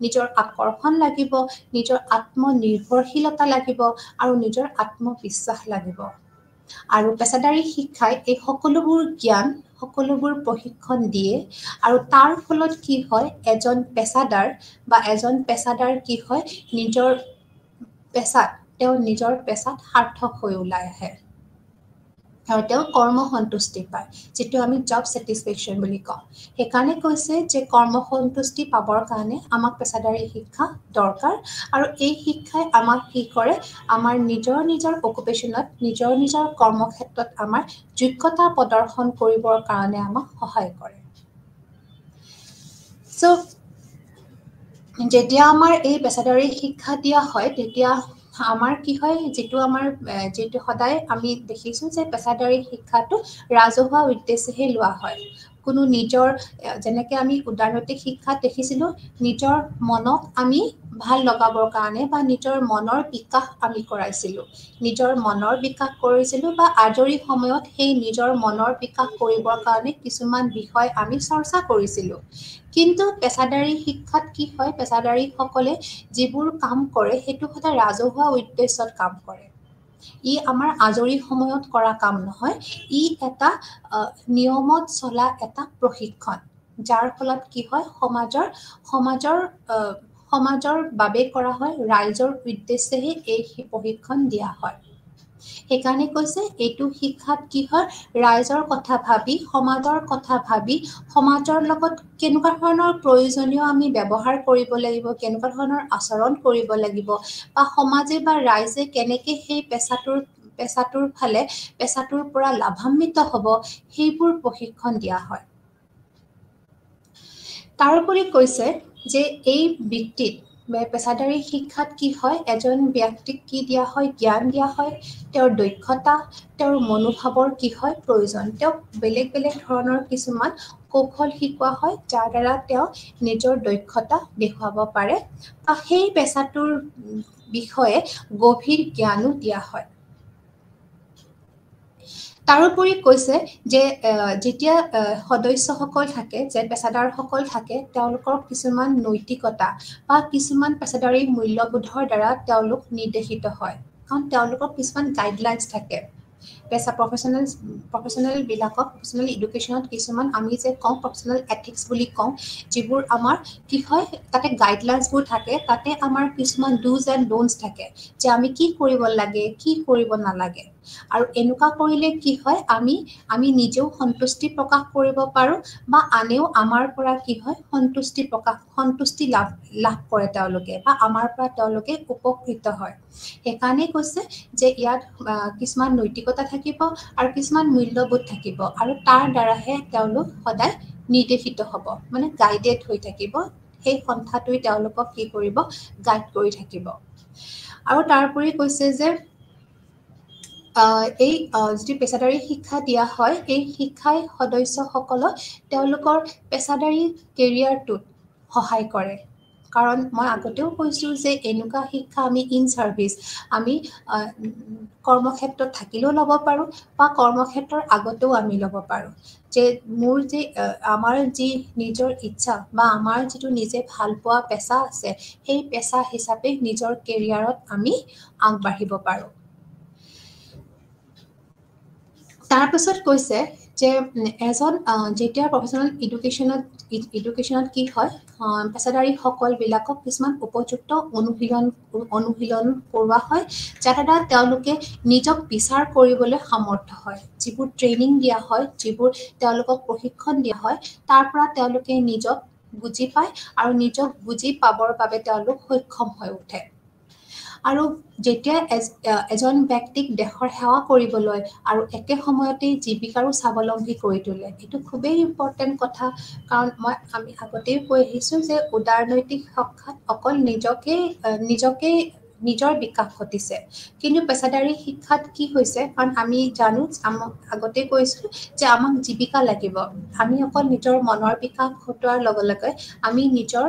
নিজৰ আকৰ্ষণ লাগিব, নিজৰ আত্মনিৰ্ভৰশীলতা লাগিব আৰু নিজৰ আত্মবিশ্বাস লাগিব। আৰু পেছাদাৰী শিক্ষাই এই সকলোবোৰ জ্ঞান, সকলোবোৰ প্ৰশিক্ষণ দিয়ে আৰু তাৰ ফলত কি হয়, এজন পেছাদাৰ কি হয়, নিজৰ পেছাত সাৰ্থক হৈ ওলাই আহে আৰু তেওঁ কৰ্মসন্তুষ্টি পায়, যিটো আমি জব ছেটিছফেকশ্যন বুলি কওঁ। সেইকাৰণে কৈছে যে কৰ্মসন্তুষ্টি পাবৰ কাৰণে আমাক পেছাদাৰী শিক্ষা দৰকাৰ আৰু এই শিক্ষাই আমাক কি কৰে, আমাৰ নিজৰ অকুপেশ্যনত, নিজৰ কৰ্মক্ষেত্ৰত আমাৰ যোগ্যতা প্ৰদৰ্শন কৰিবৰ কাৰণে আমাক সহায় কৰে। সো যেতিয়া আমাৰ এই পেছাদাৰী শিক্ষা দিয়া হয় তেতিয়া আমাৰ কি হয় যিটো সদায় আমি দেখিছোঁ যে পেছাদাৰী শিক্ষাটো ৰাজহুৱা উদ্দেশ্যেহে লোৱা হয় কোনো নিজৰ যেনেকৈ আমি উদাৰনৈতিক শিক্ষাত দেখিছিলোঁ নিজৰ মনক আমি ভাল লগাবৰ কাৰণে বা নিজৰ মনৰ বিকাশ আমি কৰাইছিলোঁ নিজৰ মনৰ বিকাশ কৰিছিলোঁ বা আজৰি সময়ত সেই নিজৰ মনৰ বিকাশ কৰিবৰ কাৰণে কিছুমান বিষয় আমি চৰ্চা কৰিছিলোঁ কিন্তু পেছাদাৰী শিক্ষাত কি হয় পেছাদাৰীসকলে যিবোৰ কাম কৰে সেইটো সদায় ৰাজহুৱা উদ্দেশ্যত কাম কৰে ই আমাৰ আজৰি সময়ত কৰা কাম নহয় ই এটা নিয়মত চলা এটা প্ৰশিক্ষণ যাৰ ফলত কি হয় সমাজৰ বাবে কৰা হয় ৰাইজৰ উদ্দেশ্যেহে এই প্ৰশিক্ষণ দিয়া হয় সেইকাৰণে কৈছে এইটো শিক্ষাত কি হয় ৰাইজৰ কথা ভাবি সমাজৰ কথা ভাবি সমাজৰ লগত কেনেকুৱা ধৰণৰ প্ৰয়োজনীয় আমি ব্যৱহাৰ কৰিব লাগিব কেনেকুৱা ধৰণৰ আচৰণ কৰিব লাগিব বা সমাজে বা ৰাইজে কেনেকৈ সেই পেছাটোৰ পৰা লাভান্বিত হ'ব সেইবোৰ প্ৰশিক্ষণ দিয়া হয় তাৰোপৰি কৈছে যে এই বৃত্তিত পেছাদাৰী শিক্ষাত কি হয় এজন ব্যক্তিক কি দিয়া হয় জ্ঞান দিয়া হয় তেওঁৰ দক্ষতা তেওঁৰ মনোভাৱৰ কি হয় প্ৰয়োজন তেওঁক বেলেগ বেলেগ ধৰণৰ কিছুমান কৌশল শিকোৱা হয় যাৰ দ্বাৰা তেওঁ নিজৰ দক্ষতা দেখুৱাব পাৰে বা সেই পেছাটোৰ বিষয়ে গভীৰ জ্ঞানো দিয়া হয় তাৰোপৰি কৈছে যে যেতিয়া সদস্যসকল থাকে যে পেছাদাৰসকল থাকে তেওঁলোকৰ কিছুমান নৈতিকতা বা কিছুমান পেছাদাৰী মূল্যবোধৰ দ্বাৰা তেওঁলোক নিৰ্দেশিত হয় কাৰণ তেওঁলোকৰ কিছুমান গাইডলাইনছ থাকে প্ৰফেশ্যনেল এডুকেশ্যনত কিছুমান আমি যে কওঁ প্ৰফেশ্যনেল এথিক্স বুলি কওঁ যিবোৰ আমাৰ কি হয় তাতে গাইডলাইনছবোৰ থাকে তাতে আমাৰ কিছুমান ডুজ এণ্ড ড'নটছ থাকে যে আমি কি কৰিব লাগে কি কৰিব নালাগে আৰু এনেকুৱা কৰিলে কি হয় আমি নিজেও সন্তুষ্টি প্ৰকাশ কৰিব পাৰোঁ বা আনেও আমাৰ পৰা কি হয় সন্তুষ্টি লাভ কৰে তেওঁলোকে বা আমাৰ পৰা তেওঁলোকে উপকৃত হয় সেইকাৰণে কৈছে যে ইয়াত কিছুমান নৈতিকতা থাকিব আৰু কিছুমান মূল্যবোধ থাকিব আৰু তাৰ দ্বাৰাহে তেওঁলোক সদায় নিৰ্দেশিত হ'ব মানে গাইডেড হৈ থাকিব সেই সন্থাটোৱে তেওঁলোকক কি কৰিব গাইড কৰি থাকিব আৰু তাৰোপৰি কৈছে যে এই যিটো পেছাদাৰী শিক্ষা দিয়া হয় এই শিক্ষাই সদস্যসকলক তেওঁলোকৰ পেছাদাৰী কেৰিয়াৰটোত সহায় কৰে কাৰণ মই আগতেও কৈছোঁ যে এনেকুৱা শিক্ষা আমি ইন ছাৰ্ভিচ আমি কৰ্মক্ষেত্ৰত থাকিলেও ল'ব পাৰোঁ বা কৰ্মক্ষেত্ৰৰ আগতেও আমি ল'ব পাৰোঁ যে আমাৰ যি নিজৰ ইচ্ছা বা আমাৰ যিটো নিজে ভাল পোৱা পেছা আছে সেই পেছা হিচাপে নিজৰ কেৰিয়াৰত আমি আগবাঢ়িব পাৰোঁ তাৰপিছত কৈছে যে এজন যেতিয়া প্ৰফেশ্যনেল এডুকেশ্যনত কি হয় পেছাদাৰীসকলবিলাকক কিছুমান উপযুক্ত অনুশীলন কৰোৱা হয় যাৰ দ্বাৰা তেওঁলোকে নিজক বিচাৰ কৰিবলৈ সামৰ্থ্য হয় যিবোৰ ট্ৰেইনিং দিয়া হয় যিবোৰ তেওঁলোকক প্ৰশিক্ষণ দিয়া হয় তাৰ পৰা তেওঁলোকে নিজক বুজি পায় আৰু নিজক বুজি পাবৰ বাবে তেওঁলোক সক্ষম হৈ উঠে আৰু যেতিয়া এজন ব্যক্তিক দেশৰ সেৱা কৰিবলৈ আৰু একে সময়তে জীৱিকাৰো স্বাৱলম্বী কৰি তোলে এইটো খুবেই ইম্পৰ্টেণ্ট কথা কাৰণ আমি আগতেই কৈ আহিছোঁ যে উদাৰনৈতিক শিক্ষাত অকল নিজকে নিজৰ বিকাশ ঘটিছে কিন্তু পেছাদাৰী শিক্ষাত কি হৈছে কাৰণ আমি জানো আগতে কৈছোঁ যে আমাক জীৱিকা লাগিব আমি অকল নিজৰ মনৰ বিকাশ ঘটোৱাৰ লগে লগে আমি নিজৰ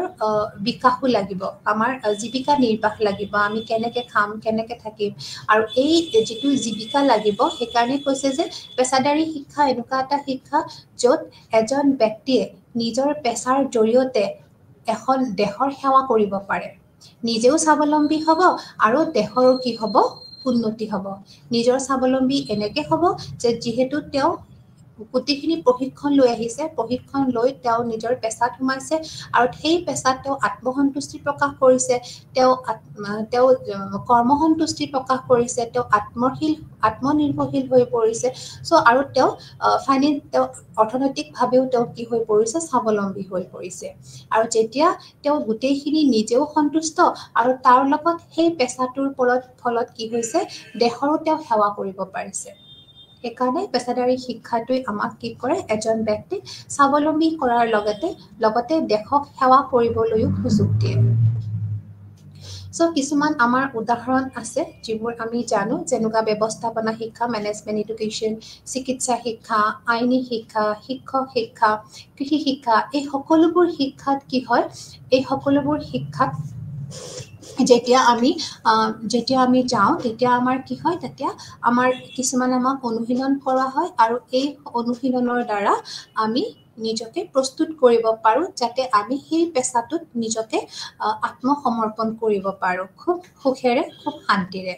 বিকাশো লাগিব আমাৰ জীৱিকা নিৰ্বাহ লাগিব আমি কেনেকৈ খাম কেনেকৈ থাকিম আৰু এই যিটো জীৱিকা লাগিব সেইকাৰণে কৈছে যে পেছাদাৰী শিক্ষা এনেকুৱা এটা শিক্ষা য'ত এজন ব্যক্তিয়ে নিজৰ পেছাৰ জৰিয়তে এখন দেশৰ সেৱা কৰিব পাৰে নিজেও স্বাৱলম্বী হ'ব আৰু দেশৰো কি হ'ব উন্নতি হ'ব নিজৰ স্বাৱলম্বী এনেকৈ হ'ব যে যিহেতু তেওঁ গোটেইখিনি প্ৰশিক্ষণ লৈ আহিছে প্ৰশিক্ষণ লৈ তেওঁ নিজৰ পেছাত সোমাইছে আৰু সেই পেছাত তেওঁ আত্মসন্তুষ্টি প্ৰকাশ কৰিছে তেওঁ কৰ্মসন্তুষ্টি প্ৰকাশ কৰিছে তেওঁ আত্মনিৰ্ভৰশীল হৈ পৰিছে আৰু তেওঁ অৰ্থনৈতিকভাৱেও তেওঁ কি হৈ পৰিছে স্বাৱলম্বী হৈ পৰিছে আৰু যেতিয়া তেওঁ গোটেইখিনি নিজেও সন্তুষ্ট আৰু তাৰ লগত সেই পেছাটোৰ ফলত কি হৈছে দেশৰো তেওঁ সেৱা কৰিব পাৰিছে সেইকাৰণে পেছাদাৰী শিক্ষাটোৱে আমাক কি কৰে এজন ব্যক্তিক স্বাৱলম্বী কৰাৰ লগতে দেশক সেৱা কৰিবলৈও সুযোগ দিয়ে সো কিছুমান আমাৰ উদাহৰণ আছে যিবোৰ আমি জানো যেনেকুৱা ব্যৱস্থাপনা শিক্ষা মেনেজমেন্ট এডুকেশ্যন চিকিৎসা শিক্ষা আইনী শিক্ষা শিক্ষক শিক্ষা কৃষি শিক্ষা এই সকলোবোৰ শিক্ষাত কি হয় এই সকলোবোৰ শিক্ষাত যেতিয়া আমি যাওঁ তেতিয়া আমাৰ কি হয় তেতিয়া আমাৰ কিছুমান আমাক অনুশীলন কৰা হয় আৰু এই অনুশীলনৰ দ্বাৰা আমি নিজকে প্ৰস্তুত কৰিব পাৰো যাতে আমি সেই পেছাটোত নিজকে আত্মসমৰ্পণ কৰিব পাৰো খুব সুখেৰে খুব শান্তিৰে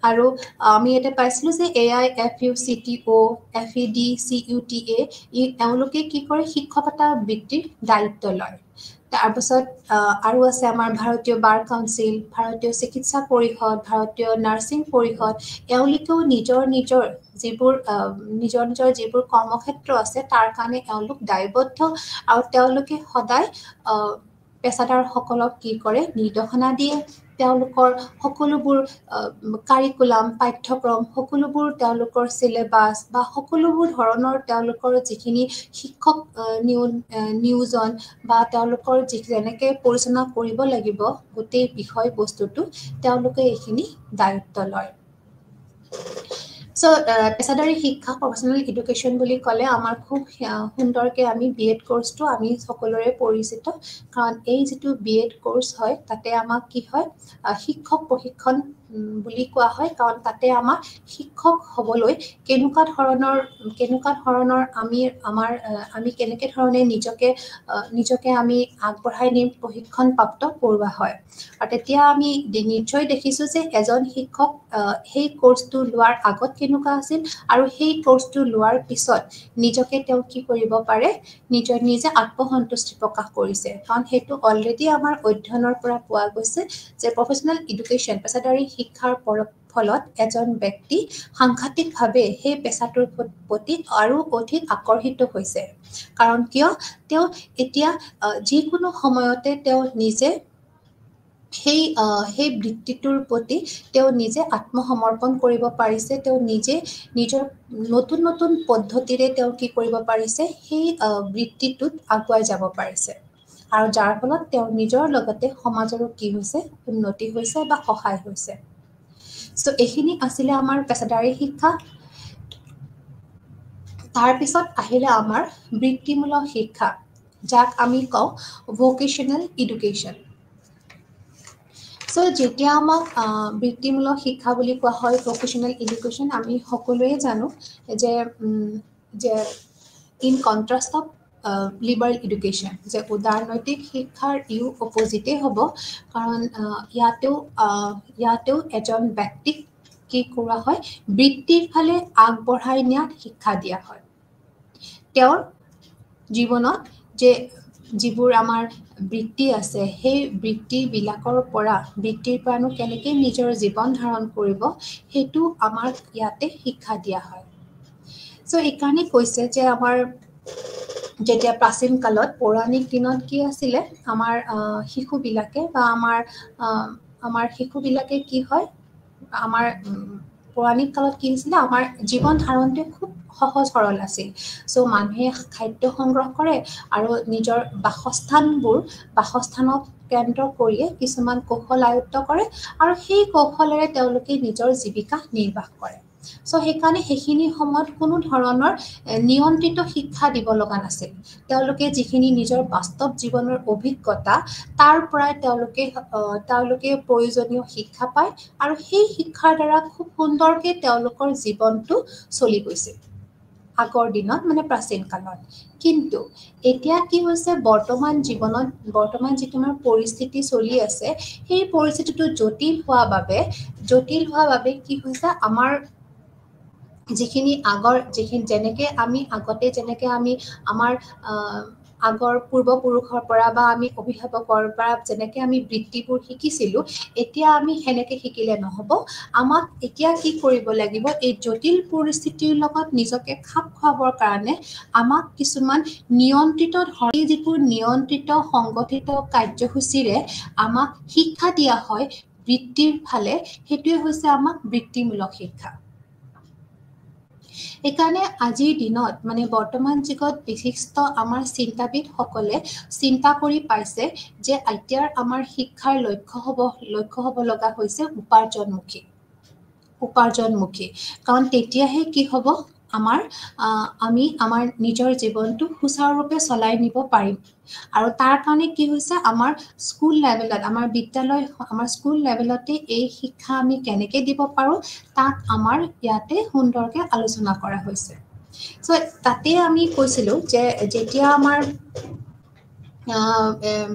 আৰু আমি এটা পাইছিলোঁ যে AIFUCTO FEDCUTA এওঁলোকে কি কৰে শিক্ষকতা বৃত্তিৰ দায়িত্ব লয় তাৰপিছত আৰু আছে আমাৰ ভাৰতীয় বাৰ কাউন্সিল ভাৰতীয় চিকিৎসা পৰিষদ ভাৰতীয় নাৰ্ছিং পৰিষদ এওঁলোকেও নিজৰ যিবোৰ কৰ্মক্ষেত্ৰ আছে তাৰ কাৰণে এওঁলোক দায়বদ্ধ আৰু তেওঁলোকে সদায় পেছাদাৰসকলক কি কৰে নিৰ্দেশনা দিয়ে তেওঁলোকৰ সকলোবোৰ কাৰিকুলাম পাঠ্যক্ৰম সকলোবোৰ তেওঁলোকৰ সিলেবাস বা সকলোবোৰ ধৰণৰ তেওঁলোকৰ যিখিনি শিক্ষক নিয়োজন বা তেওঁলোকৰ যেনেকৈ পৰিচালনা কৰিব লাগিব গোটেই বিষয় বস্তুটো তেওঁলোকে এইখিনি দায়িত্ব লয় সো পেছাদাৰী শিক্ষা প্ৰফেশ্যনেল এডুকেশ্যন বুলি ক'লে আমাৰ খুব সুন্দৰকৈ আমি BEd কোৰ্চটো আমি সকলোৰে পৰিচিত কাৰণ এই যিটো BEd কোৰ্চ হয় তাতে আমাক কি হয় শিক্ষক প্ৰশিক্ষণ বুলি কোৱা হয় কাৰণ তাতে আমাক শিক্ষক হ'বলৈ কেনেকুৱা ধৰণৰ আমি কেনেকৈ ধৰণে নিজকে আমি আগবঢ়াই নিম প্ৰশিক্ষণ প্ৰাপ্ত কৰোৱা হয় আৰু তেতিয়া আমি নিশ্চয় দেখিছোঁ যে এজন শিক্ষক সেই কোৰ্চটো লোৱাৰ আগত কেনেকুৱা আছিল আৰু সেই কোৰ্চটো লোৱাৰ পিছত নিজকে তেওঁ কি কৰিব পাৰে নিজে আত্মসন্তুষ্টি প্ৰকাশ কৰিছে কাৰণ সেইটো অলৰেডি আমাৰ অধ্যয়নৰ পৰা পোৱা গৈছে যে প্ৰফেশ্যনেল এডুকেশ্যন পেছাদাৰী শিক্ষাৰ ফলত এজন ব্যক্তি সাংঘাতিকভাৱে সেই পেছাটোৰ প্ৰতি আৰু অধিক আকৰ্ষিত হৈছে কাৰণ কিয় তেওঁ এতিয়া যিকোনো সময়তে তেওঁ নিজে সেই বৃত্তিটোৰ প্ৰতি তেওঁ নিজে আত্মসমৰ্পণ কৰিব পাৰিছে তেওঁ নিজৰ নতুন পদ্ধতিৰে তেওঁ কি কৰিব পাৰিছে সেই বৃত্তিটোত আগুৱাই যাব পাৰিছে আৰু যাৰ ফলত তেওঁ নিজৰ লগতে সমাজৰো কি হৈছে উন্নতি হৈছে বা সহায় হৈছে সো এইখিনি আছিলে আমাৰ পেছাদাৰী শিক্ষা তাৰপিছত আহিলে আমাৰ বৃত্তিমূলক শিক্ষা যাক আমি কওঁ ভোকেশ্যনেল এডুকেশ্যন সো যেতিয়া আমাক বৃত্তিমূলক শিক্ষা বুলি কোৱা হয় ভোকেশ্যনেল এডুকেশ্যন আমি সকলোৱে জানো যে in contrast of liberal education যে উদাৰনৈতিক শিক্ষাৰ অপজিটেই হ'ব কাৰণ ইয়াতেও এজন ব্যক্তিক কি কৰা হয় বৃত্তিৰ ফালে আগবঢ়াই নিয়াত শিক্ষা দিয়া হয় তেওঁৰ জীৱনত যে যিবোৰ আমাৰ বৃত্তি আছে সেই বৃত্তিৰ পৰানো কেনেকৈ নিজৰ জীৱন ধাৰণ কৰিব সেইটো আমাক ইয়াতে শিক্ষা দিয়া হয় সো এইকাৰণে কৈছে যে আমাৰ যেতিয়া প্ৰাচীন কালত পৌৰাণিক দিনত কি আছিলে আমাৰ শিশুবিলাকে বা আমাৰ শিশুবিলাকে কি হয় আমাৰ পৌৰাণিক কালত কি হৈছিলে আমাৰ জীৱন ধাৰণটো খুব সহজ সৰল আছিল সো মানুহে খাদ্য সংগ্ৰহ কৰে আৰু নিজৰ বাসস্থানক কেন্দ্ৰ কৰিয়ে কিছুমান কৌশল আয়ত্ত কৰে আৰু সেই কৌশলেৰে তেওঁলোকে নিজৰ জীৱিকা নিৰ্বাহ কৰে সো সেইকাৰণে সেইখিনি সময়ত কোনো ধৰণৰ নিয়ন্ত্ৰিত শিক্ষা দিব লগা নাছিল তেওঁলোকে যিখিনি নিজৰ বাস্তৱ জীৱনৰ অভিজ্ঞতা তাৰ পৰাই তেওঁলোকে প্ৰয়োজনীয় শিক্ষা পায় আৰু সেই শিক্ষাৰ দ্বাৰা খুব সুন্দৰকৈ তেওঁলোকৰ জীৱনটো চলি গৈছিল আগৰ দিনত মানে প্ৰাচীন কালত কিন্তু এতিয়া কি হৈছে বৰ্তমান যিটো আমাৰ পৰিস্থিতি চলি আছে সেই পৰিস্থিতিটো জটিল হোৱা বাবে কি হৈছে আমাৰ যিখিনি যেনেকে আমি আমাৰ আগৰ পূৰ্বপুৰুষৰ পৰা বা আমি অভিভাৱকৰ পৰা যেনেকে আমি বৃত্তিবোৰ শিকিছিলোঁ এতিয়া আমি সেনেকে শিকিলে নহ'ব আমাক এতিয়া কি কৰিব লাগিব এই জটিল পৰিস্থিতিৰ লগত নিজকে খাপ খুৱাবৰ কাৰণে আমাক কিছুমান যিবোৰ নিয়ন্ত্ৰিত সংগঠিত কাৰ্যসূচীৰে আমাক শিক্ষা দিয়া হয় বৃত্তিৰ ফালে সেইটোৱে হৈছে আমাক বৃত্তিমূলক শিক্ষা এইকাৰণে আজিৰ দিনত মানে বৰ্তমান যুগত বিশিষ্ট আমাৰ চিন্তাবিদসকলে চিন্তা কৰি পাইছে যে এতিয়াৰ আমাৰ শিক্ষাৰ লক্ষ্য হ'ব লগা হৈছে উপাৰ্জনমুখী কাৰণ তেতিয়াহে কি হ'ব আমি আমাৰ নিজৰ জীৱনটো সুচাৰুৰূপে চলাই নিব পাৰিম আৰু তাৰ কাৰণে কি হৈছে আমাৰ স্কুল লেভেলত আমাৰ বিদ্যালয় আমাৰ স্কুল লেভেলতে এই শিক্ষা আমি কেনেকৈ দিব পাৰোঁ তাক আমাৰ ইয়াতে সুন্দৰকৈ আলোচনা কৰা হৈছে চ' তাতে আমি কৈছিলোঁ যে যেতিয়া আমাৰ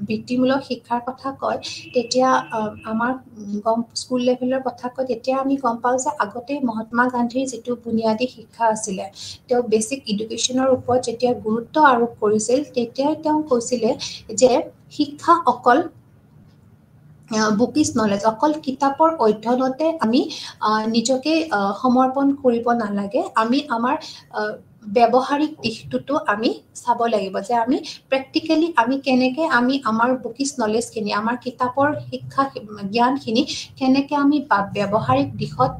বৃত্তিমূলক শিক্ষাৰ কথা কয় তেতিয়া আমাৰ স্কুল লেভেলৰ কথা কয় তেতিয়া আমি গম পাওঁ যে আগতে মহাত্মা গান্ধীৰ যিটো বুনিয়াদী শিক্ষা আছিলে তেওঁ বেচিক এডুকেশ্যনৰ ওপৰত যেতিয়া গুৰুত্ব আৰোপ কৰিছিল তেতিয়াই তেওঁ কৈছিলে যে শিক্ষা অকল বুকিছ নলেজ অকল কিতাপৰ অধ্যয়নতে আমি নিজকে সমৰ্পণ কৰিব নালাগে আমি আমাৰ ব্যৱহাৰিক দিশটোতো আমি চাব লাগিব যে আমি প্ৰেক্টিকেলি আমি কেনেকৈ আমি আমাৰ বুকিছ নলেজখিনি আমাৰ কিতাপৰ শিক্ষা জ্ঞানখিনি কেনেকৈ আমি ব্যৱহাৰিক দিশত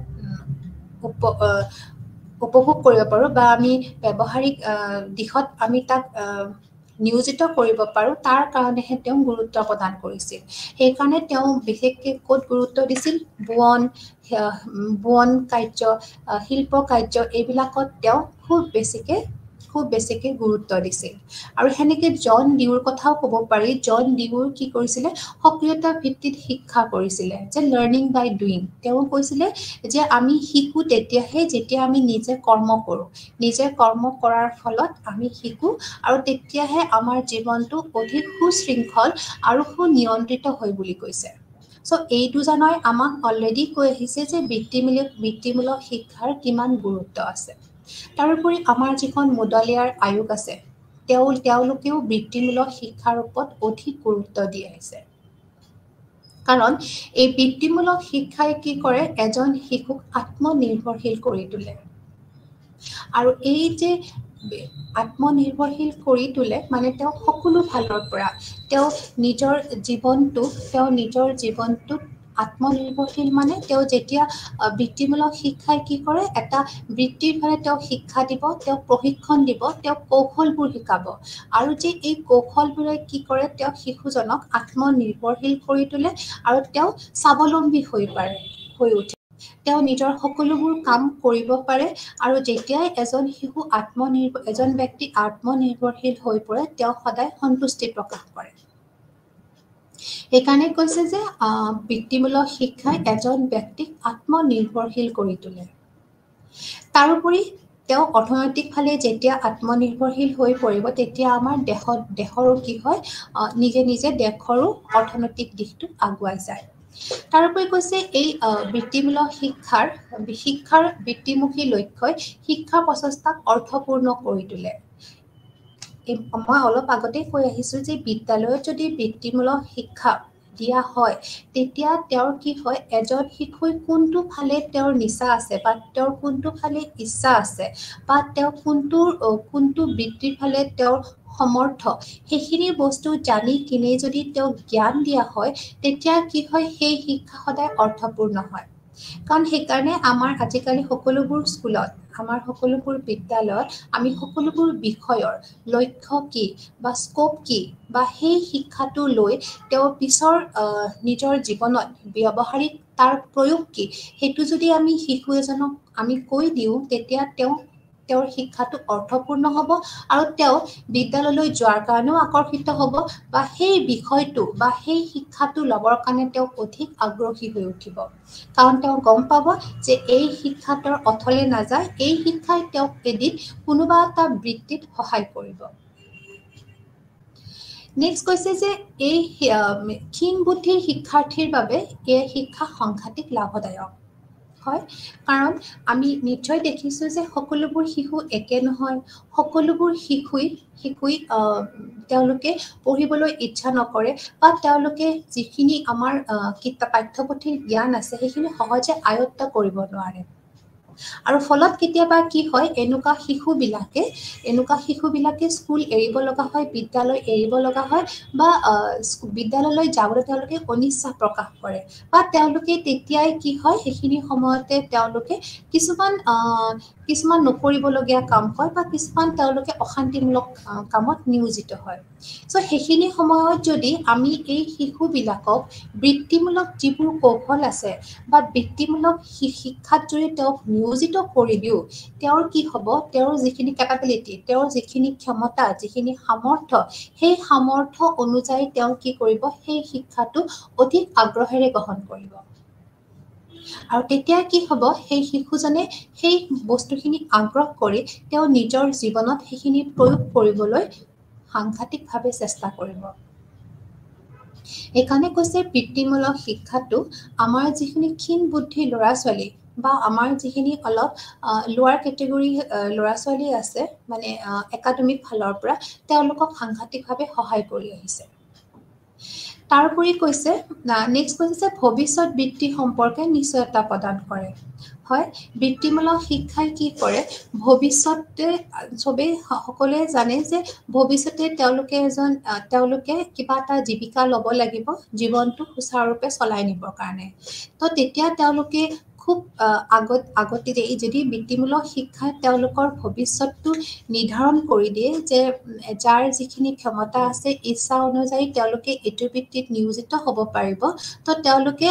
উপভোগ কৰিব পাৰোঁ বা আমি ব্যৱহাৰিক দিশত আমি তাক নিয়োজিত কৰিব পাৰোঁ তাৰ কাৰণেহে তেওঁ গুৰুত্ব প্ৰদান কৰিছিল সেইকাৰণে তেওঁ বিশেষকৈ ক'ত গুৰুত্ব দিছিল বোৱন কাৰ্য শিল্প কাৰ্য এইবিলাকত তেওঁ খুব বেছিকৈ গুৰুত্ব দিছিল আৰু সেনেকৈ জন ডিউৰ কথাও ক'ব পাৰি জন ডিউৰ কি কৰিছিলে সক্ৰিয়তা ভিত্তিত শিক্ষা কৰিছিলে যে লাৰ্ণিং বাই ডুইং তেওঁ কৈছিলে যে আমি শিকোঁ তেতিয়াহে যেতিয়া আমি নিজে কৰ্ম কৰোঁ নিজে কৰ্ম কৰাৰ ফলত আমি শিকোঁ আৰু তেতিয়াহে আমাৰ জীৱনটো অধিক সুশৃংখল আৰু সুনিয়ন্ত্ৰিত হয় বুলি কৈছে চ' এই দুজনাই আমাক অলৰেডি কৈ আহিছে যে বৃত্তিমূলক শিক্ষাৰ কিমান গুৰুত্ব আছে তাৰোপৰি আমাৰ যিখন মুডলিয়াৰ আয়োগ আছে তেওঁলোকেও বৃত্তিমূলক শিক্ষাৰ ওপৰত অধিক গুৰুত্ব দি আহিছে কাৰণ এই বৃত্তিমূলক শিক্ষাই কি কৰে এজন শিশুক আত্মনিৰ্ভৰশীল কৰি তোলে আৰু এই যে আত্মনিৰ্ভৰশীল কৰি তোলে মানে তেওঁ সকলো ফালৰ পৰা তেওঁ নিজৰ জীৱনটোত আত্মনিৰ্ভৰশীল মানে তেওঁ যেতিয়া বৃত্তিমূলক শিক্ষাই কি কৰে এটা বৃত্তিৰ ফালে তেওঁ শিক্ষা দিব তেওঁ প্ৰশিক্ষণ দিব তেওঁ কৌশলবোৰ শিকাব আৰু যে এই কৌশলবোৰে কি কৰে তেওঁ শিশুজনক আত্মনিৰ্ভৰশীল কৰি তোলে আৰু তেওঁ স্বাৱলম্বী হৈ উঠে তেওঁ নিজৰ সকলোবোৰ কাম কৰিব পাৰে আৰু যেতিয়াই এজন ব্যক্তি আত্মনিৰ্ভৰশীল হৈ পৰে তেওঁ সদায় সন্তুষ্টি প্ৰকাশ কৰে সেইকাৰণে কৈছে যে বৃত্তিমূলক শিক্ষাই এজন ব্যক্তিক আত্মনিৰ্ভৰশীল কৰি তোলে তাৰোপৰি তেওঁ অৰ্থনৈতিক ফালে যেতিয়া আত্মনিৰ্ভৰশীল হৈ পৰিব তেতিয়া আমাৰ দেশৰো কি হয় নিজে দেশৰো অৰ্থনৈতিক দিশটো আগুৱাই যায় তাৰোপৰি কৈছে এই বৃত্তিমূলক শিক্ষাৰ বৃত্তিমুখী লক্ষ্যই শিক্ষা প্ৰচেষ্টাক অৰ্থপূৰ্ণ কৰি তোলে মই অলপ আগতে কৈ আহিছোঁ যে বিদ্যালয়ত যদি বৃত্তিমূলক শিক্ষা দিয়া হয় তেতিয়া তেওঁৰ কি হয় এজন শিশুই কোনটো ফালে তেওঁৰ নিচা আছে বা তেওঁৰ কোনটো ফালে ইচ্ছা আছে বা তেওঁ কোনটো বৃত্তিৰ ফালে তেওঁৰ সমৰ্থ সেইখিনি বস্তু জানি কিনে যদি তেওঁক জ্ঞান দিয়া হয় তেতিয়া কি হয় সেই শিক্ষা সদায় অৰ্থপূৰ্ণ হয় কাৰণ সেইকাৰণে আমাৰ আজিকালি সকলোবোৰ স্কুলত আমাৰ সকলোবোৰ বিদ্যালয়ত আমি সকলোবোৰ বিষয়ৰ লক্ষ্য কি বা স্কোপ কি বা সেই শিক্ষাটো লৈ তেওঁ পিছৰ নিজৰ জীৱনত ব্যৱহাৰিক তাৰ প্ৰয়োগ কি সেইটো যদি আমি শিশু এজনক আমি কৈ দিওঁ তেতিয়া তেওঁৰ শিক্ষাটো অৰ্থপূৰ্ণ হ'ব আৰু তেওঁ বিদ্যালয়লৈ যোৱাৰ কাৰণেও আকৰ্ষিত হ'ব বা সেই বিষয়টো বা সেই শিক্ষাটো ল'বৰ কাৰণে তেওঁ অধিক আগ্ৰহী হৈ উঠিব কাৰণ তেওঁ গম পাব যে এই শিক্ষা তেওঁৰ অথলে নাযায় এই শিক্ষাই তেওঁক এদিন কোনোবা এটা বৃত্তিত সহায় কৰিব নেক্সট কৈছে যে এই ক্ষীণ বুদ্ধিৰ শিক্ষাৰ্থীৰ বাবে এই শিক্ষা সাংঘাতিক লাভদায়ক হয় কাৰণ আমি নিশ্চয় দেখিছোঁ যে সকলোবোৰ শিশু একে নহয় সকলোবোৰ শিশুই তেওঁলোকে পঢ়িবলৈ ইচ্ছা নকৰে বা তেওঁলোকে যিখিনি আমাৰ পাঠ্যপুথিৰ জ্ঞান আছে সেইখিনি সহজে আয়ত্ত কৰিব নোৱাৰে আৰু ফলত কেতিয়াবা কি হয় এনেকুৱা শিশুবিলাকে স্কুল এৰিব লগা হয় বিদ্যালয় এৰিব লগা হয় বা বিদ্যালয়লৈ যাবলৈ তেওঁলোকে অনিচ্ছা প্ৰকাশ কৰে বা তেওঁলোকে তেতিয়াই কি হয় সেইখিনি সময়তে তেওঁলোকে কিছুমান কিছুমান নকৰিবলগীয়া কাম হয় বা কিছুমান তেওঁলোকে অশান্তিমূলক কামত নিয়োজিত হয় সো সেইখিনি সময়ত যদি আমি এই শিশুবিলাকক বৃত্তিমূলক যিবোৰ কৌশল আছে বা বৃত্তিমূলক শিক্ষাত যদি তেওঁক নিয়োজিত কৰি দিওঁ তেওঁৰ কি হ'ব তেওঁৰ যিখিনি কেপাবিলিটি তেওঁৰ যিখিনি ক্ষমতা যিখিনি সামৰ্থ্য সেই সামৰ্থ্য অনুযায়ী তেওঁ কি কৰিব সেই শিক্ষাটো অধিক আগ্ৰহেৰে গ্ৰহণ কৰিব আৰু তেতিয়া কি হ'ব সেই শিশুজনে সেই বস্তুখিনি আগ্ৰহ কৰি তেওঁ নিজৰ জীৱনত সেইখিনি প্ৰয়োগ কৰিবলৈ সাংঘাতিকভাৱে চেষ্টা কৰিব এইকাৰণে কৈছে বৃত্তিমূলক শিক্ষাটো আমাৰ যিখিনি ক্ষীণ বুদ্ধি ল'ৰা ছোৱালী বা আমাৰ যিখিনি অলপ লোৱাৰ কেটেগৰী ল'ৰা ছোৱালী আছে মানে একাডেমিক ফালৰ পৰা তেওঁলোকক সাংঘাতিকভাৱে সহায় কৰি আহিছে তাৰোপৰি কৈছে নেক্সট কৈছে ভৱিষ্যত বৃত্তি সম্পৰ্কে নিশ্চয়তা প্ৰদান কৰে হয় বৃত্তিমূলক শিক্ষাই কি কৰে ভৱিষ্যতে সবেই সকলোৱে জানে যে ভৱিষ্যতে তেওঁলোকে কিবা এটা জীৱিকা ল'ব লাগিব জীৱনটো সুচাৰুৰূপে চলাই নিবৰ কাৰণে তো তেতিয়া তেওঁলোকে খুব আগতে যদি বৃত্তিমূলক শিক্ষাই তেওঁলোকৰ ভৱিষ্যতটো নিৰ্ধাৰণ কৰি দিয়ে যে যাৰ যিখিনি ক্ষমতা আছে ইচ্ছা অনুযায়ী তেওঁলোকে এইটো বৃত্তিত নিয়োজিত হ'ব পাৰিব তো তেওঁলোকে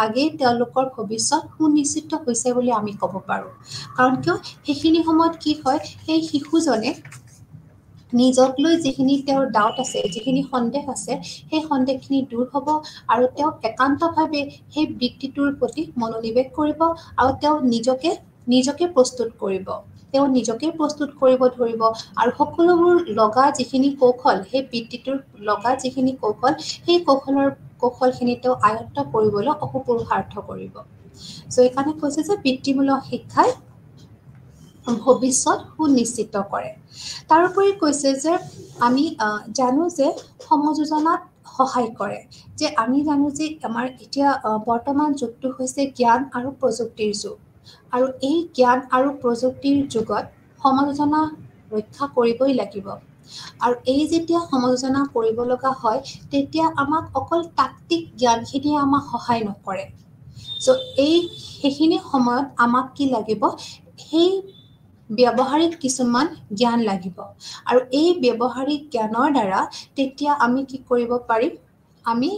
আগে তেওঁলোকৰ ভৱিষ্যত সুনিশ্চিত হৈছে বুলি আমি ক'ব পাৰোঁ কাৰণ কিয় সেইখিনি সময়ত কি হয় সেই শিশুজনে নিজক লৈ যিখিনি তেওঁৰ ডাউট আছে যিখিনি সন্দেহ আছে সেই সন্দেহখিনি দূৰ হ'ব আৰু তেওঁ একান্তভাৱে সেই বৃত্তিটোৰ প্ৰতি মনোনিৱেশ কৰিব আৰু তেওঁ নিজকে প্ৰস্তুত কৰিব তেওঁ নিজকে প্ৰস্তুত কৰিব ধৰিব আৰু সকলোবোৰ লগা যিখিনি কৌশল সেই বৃত্তিটোৰ লগা যিখিনি কৌশল সেই কৌশলখিনি তেওঁ আয়ত্ত কৰিবলৈ অহোপুৰুষাৰ্থ কৰিব চ' এইকাৰণে কৈছে যে বৃত্তিমূলক শিক্ষাই ভৱিষ্যত সুনিশ্চিত কৰে তাৰোপৰি কৈছে যে আমি জানো যে সমযোজনাত সহায় কৰে যে আমি জানো যে আমাৰ এতিয়া বৰ্তমান যুগটো হৈছে জ্ঞান আৰু প্ৰযুক্তিৰ যুগ আৰু এই জ্ঞান আৰু প্ৰযুক্তিৰ যুগত সমযোজনা ৰক্ষা কৰিবই লাগিব আৰু এই যেতিয়া সমযোজনা কৰিব লগা হয় তেতিয়া আমাক অকল তাত্ত্বিক জ্ঞানখিনিয়ে আমাক সহায় নকৰে চ' সেইখিনি সময়ত আমাক কি লাগিব সেই ব্যৱহাৰিক কিছুমান জ্ঞান লাগিব আৰু এই ব্যৱহাৰিক জ্ঞানৰ দ্বাৰা তেতিয়া আমি কি কৰিব পাৰিম আমি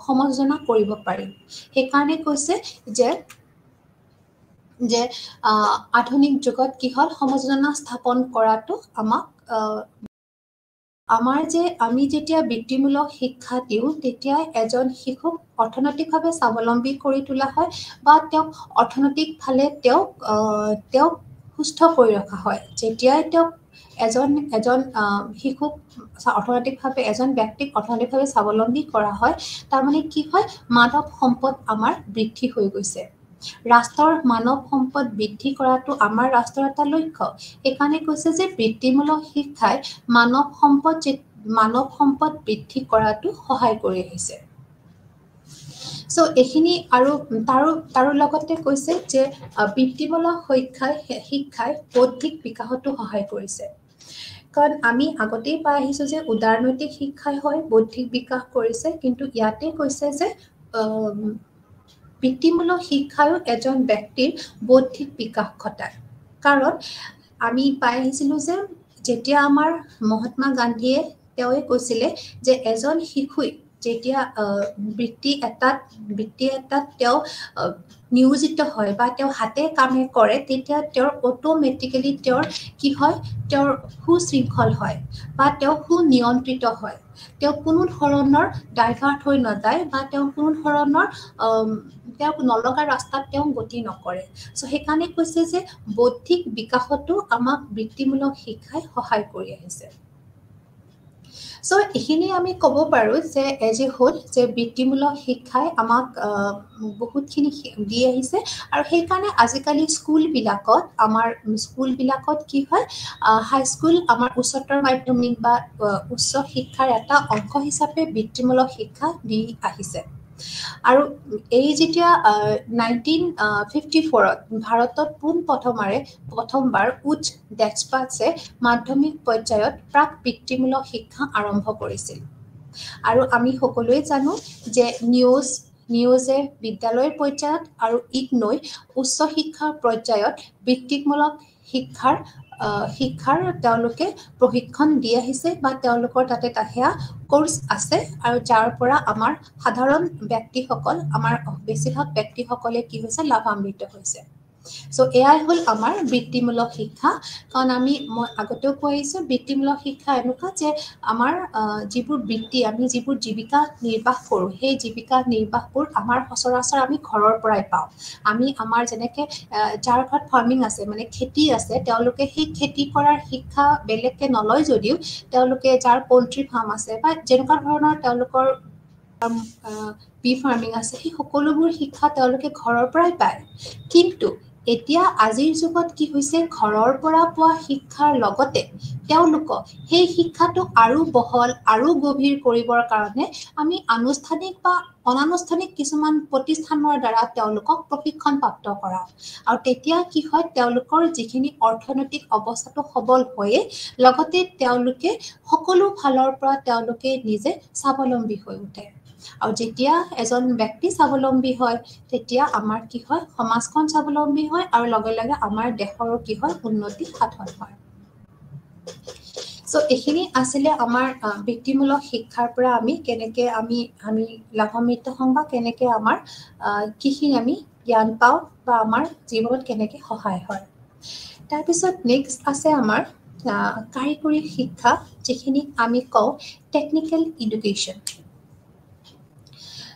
সমযোজনা কৰিব পাৰিম সেইকাৰণে কৈছে যে আধুনিক যুগত কি হ'ল সমযোজনা স্থাপন কৰাটো আমাক আমি যেতিয়া বৃত্তিমূলক শিক্ষা দিওঁ তেতিয়া এজন শিশুক অৰ্থনৈতিকভাৱে স্বাৱলম্বী কৰি তোলা হয় বা তেওঁক অৰ্থনৈতিক ফালে তেওঁক সুস্থ কৰি ৰখা হয় যেতিয়াই তেওঁক এজন শিশুক অৰ্থনৈতিকভাৱে এজন ব্যক্তিক অৰ্থনৈতিকভাৱে স্বাৱলম্বী কৰা হয় তাৰমানে কি হয় মানৱ সম্পদ আমাৰ বৃদ্ধি হৈ গৈছে ৰাষ্ট্ৰৰ মানৱ সম্পদ বৃদ্ধি কৰাটো আমাৰ ৰাষ্ট্ৰৰ এটা লক্ষ্য এইকাৰণে কৈছে যে বৃত্তিমূলক শিক্ষাই মানৱ সম্পদ বৃদ্ধি কৰাটো সহায় কৰি আহিছে চ' এইখিনি আৰু তাৰো লগতে কৈছে যে বৃত্তিমূলক শিক্ষাই বৌদ্ধিক বিকাশতো সহায় কৰিছে কাৰণ আমি আগতেই পাই আহিছোঁ যে উদাৰনৈতিক শিক্ষাই হয় বৌদ্ধিক বিকাশ কৰিছে কিন্তু ইয়াতে কৈছে যে বৃত্তিমূলক শিক্ষায়ো এজন ব্যক্তিৰ বৌদ্ধিক বিকাশ ঘটায় কাৰণ আমি পাই আহিছিলোঁ যে যেতিয়া আমাৰ মহাত্মা গান্ধীয়ে তেওঁৱে কৈছিলে যে এজন শিশুই যেতিয়া বৃত্তি এটাত তেওঁ নিয়োজিত হয় বা তেওঁ হাতে কামে কৰে তেতিয়া তেওঁৰ অট'মেটিকেলি তেওঁৰ কি হয় তেওঁৰ সুশৃংখল হয় বা তেওঁ সুনিয়ন্ত্ৰিত হয় তেওঁ কোনো ধৰণৰ ডাইভাৰ্ট হৈ নাযায় বা তেওঁ কোনো ধৰণৰ তেওঁক নলগা ৰাস্তাত তেওঁ গতি নকৰে চ' সেইকাৰণে কৈছে যে বৌদ্ধিক বিকাশতো আমাক বৃত্তিমূলক শিক্ষাই সহায় কৰি আহিছে চ' এইখিনি আমি ক'ব পাৰোঁ যে এজ এ হোল যে বৃত্তিমূলক শিক্ষাই আমাক বহুতখিনি দি আহিছে আৰু সেইকাৰণে আজিকালি স্কুলবিলাকত কি হয় হাইস্কুল আমাৰ উচ্চতৰ মাধ্যমিক বা উচ্চ শিক্ষাৰ এটা অংশ হিচাপে বৃত্তিমূলক শিক্ষা দি আহিছে আৰু এই যেতিয়া 1954ত ভাৰতত প্ৰথমবাৰ উচ্চ ডেস্পাচে মাধ্যমিক পৰ্যায়ত প্ৰাক বৃত্তিমূলক শিক্ষা আৰম্ভ কৰিছিল আৰু আমি সকলোৱে জানো যে নিউজ নিউজে বিদ্যালয়ৰ পৰ্যায়ত আৰু ইগনৈ উচ্চ শিক্ষাৰ পৰ্যায়ত বৃত্তিমূলক শিক্ষাৰ তেওঁলোকে প্ৰশিক্ষণ দি আহিছে বা তেওঁলোকৰ তাতে সেয়া কোৰ্স আছে আৰু যাৰ পৰা আমাৰ সাধাৰণ ব্যক্তিসকল আমাৰ বেছিভাগ ব্যক্তিসকলে কি হৈছে লাভান্বিত হৈছে সো এয়াই হল আমাৰ বৃত্তিমূলক শিক্ষা কাৰণ মই আগতেও কৈছো বৃত্তিমূলক শিক্ষা এনেকুৱা যে আমাৰ যিবোৰ বৃত্তি আমি যিবোৰ জীৱিকা নিৰ্বাহ কৰো সেই জীৱিকা নিৰ্বাহবোৰ আমাৰ সচৰাচৰ আমি ঘৰৰ পৰাই পাওঁ আমি আমাৰ যেনেকে যাৰ ঘৰত ফাৰ্মিং আছে মানে খেতি আছে তেওঁলোকে সেই খেতি কৰাৰ শিক্ষা বেলেগকে নলয় যদিও তেওঁলোকে যাৰ পোল্ট্ৰি ফাৰ্ম আছে বা যেনেকুৱা ধৰণৰ তেওঁলোকৰ বি ফাৰ্মিং আছে সেই সকলোবোৰ শিক্ষা তেওঁলোকে ঘৰৰ পৰাই পায় কিন্তু এতিয়া আজিৰ যুগত কি হৈছে ঘৰৰ পৰা পোৱা শিক্ষাৰ লগতে তেওঁলোকক সেই শিক্ষাটো আৰু বহল আৰু গভীৰ কৰিবৰ কাৰণে আমি আনুষ্ঠানিক বা অনানুষ্ঠানিক কিছুমান প্ৰতিষ্ঠানৰ দ্বাৰা তেওঁলোকক প্ৰশিক্ষণ প্ৰাপ্ত কৰাও আৰু তেতিয়া কি হয় তেওঁলোকৰ যিখিনি অৰ্থনৈতিক অৱস্থাটো সবল হৈয়ে লগতে তেওঁলোকে সকলো ফালৰ পৰা তেওঁলোকে নিজে স্বাৱলম্বী হৈ উঠে আৰু যেতিয়া এজন ব্যক্তি স্বাৱলম্বী হয় তেতিয়া আমাৰ কি হয় সমাজখন স্বাৱলম্বী হয় আৰু লগে লগে আমাৰ দেশৰো কি হয় উন্নতি সাধন হয় সো এখিনি আসলে আমাৰ বৃত্তিমূলক শিক্ষাৰ পৰা আমি কেনেকে আমি লাভান্বিত হম বা কেনেকে আমাৰ কিখিনি আমি জ্ঞান পাওঁ বা আমাৰ জীৱনত কেনেকে সহায় হয় তাৰ পিছত নেক্সট আছে আমাৰ কাৰিকৰী শিক্ষা যিখিনি আমি কওঁ টেকনিক্যাল এডুকেশ্যন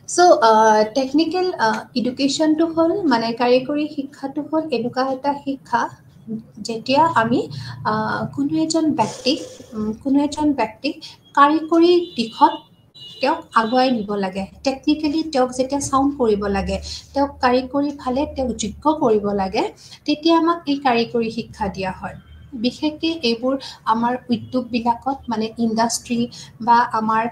সো টেকনিক্যাল এডুকেশ্যনটো হ'ল মানে কাৰিকৰী শিক্ষাটো হ'ল এনেকুৱা এটা শিক্ষা যেতিয়া আমি কোনো এজন ব্যক্তিক কাৰিকৰী দিশত তেওঁক আগুৱাই নিব লাগে টেকনিক্যালি তেওঁক যেতিয়া সাউণ্ড কৰিব লাগে তেওঁক কাৰিকৰী ফালে তেওঁক যোগ্য কৰিব লাগে তেতিয়া আমাক এই কাৰিকৰী শিক্ষা দিয়া হয় বিশেষকৈ এইবোৰ আমাৰ উদ্যোগবিলাকত মানে ইণ্ডাষ্ট্ৰি বা আমাৰ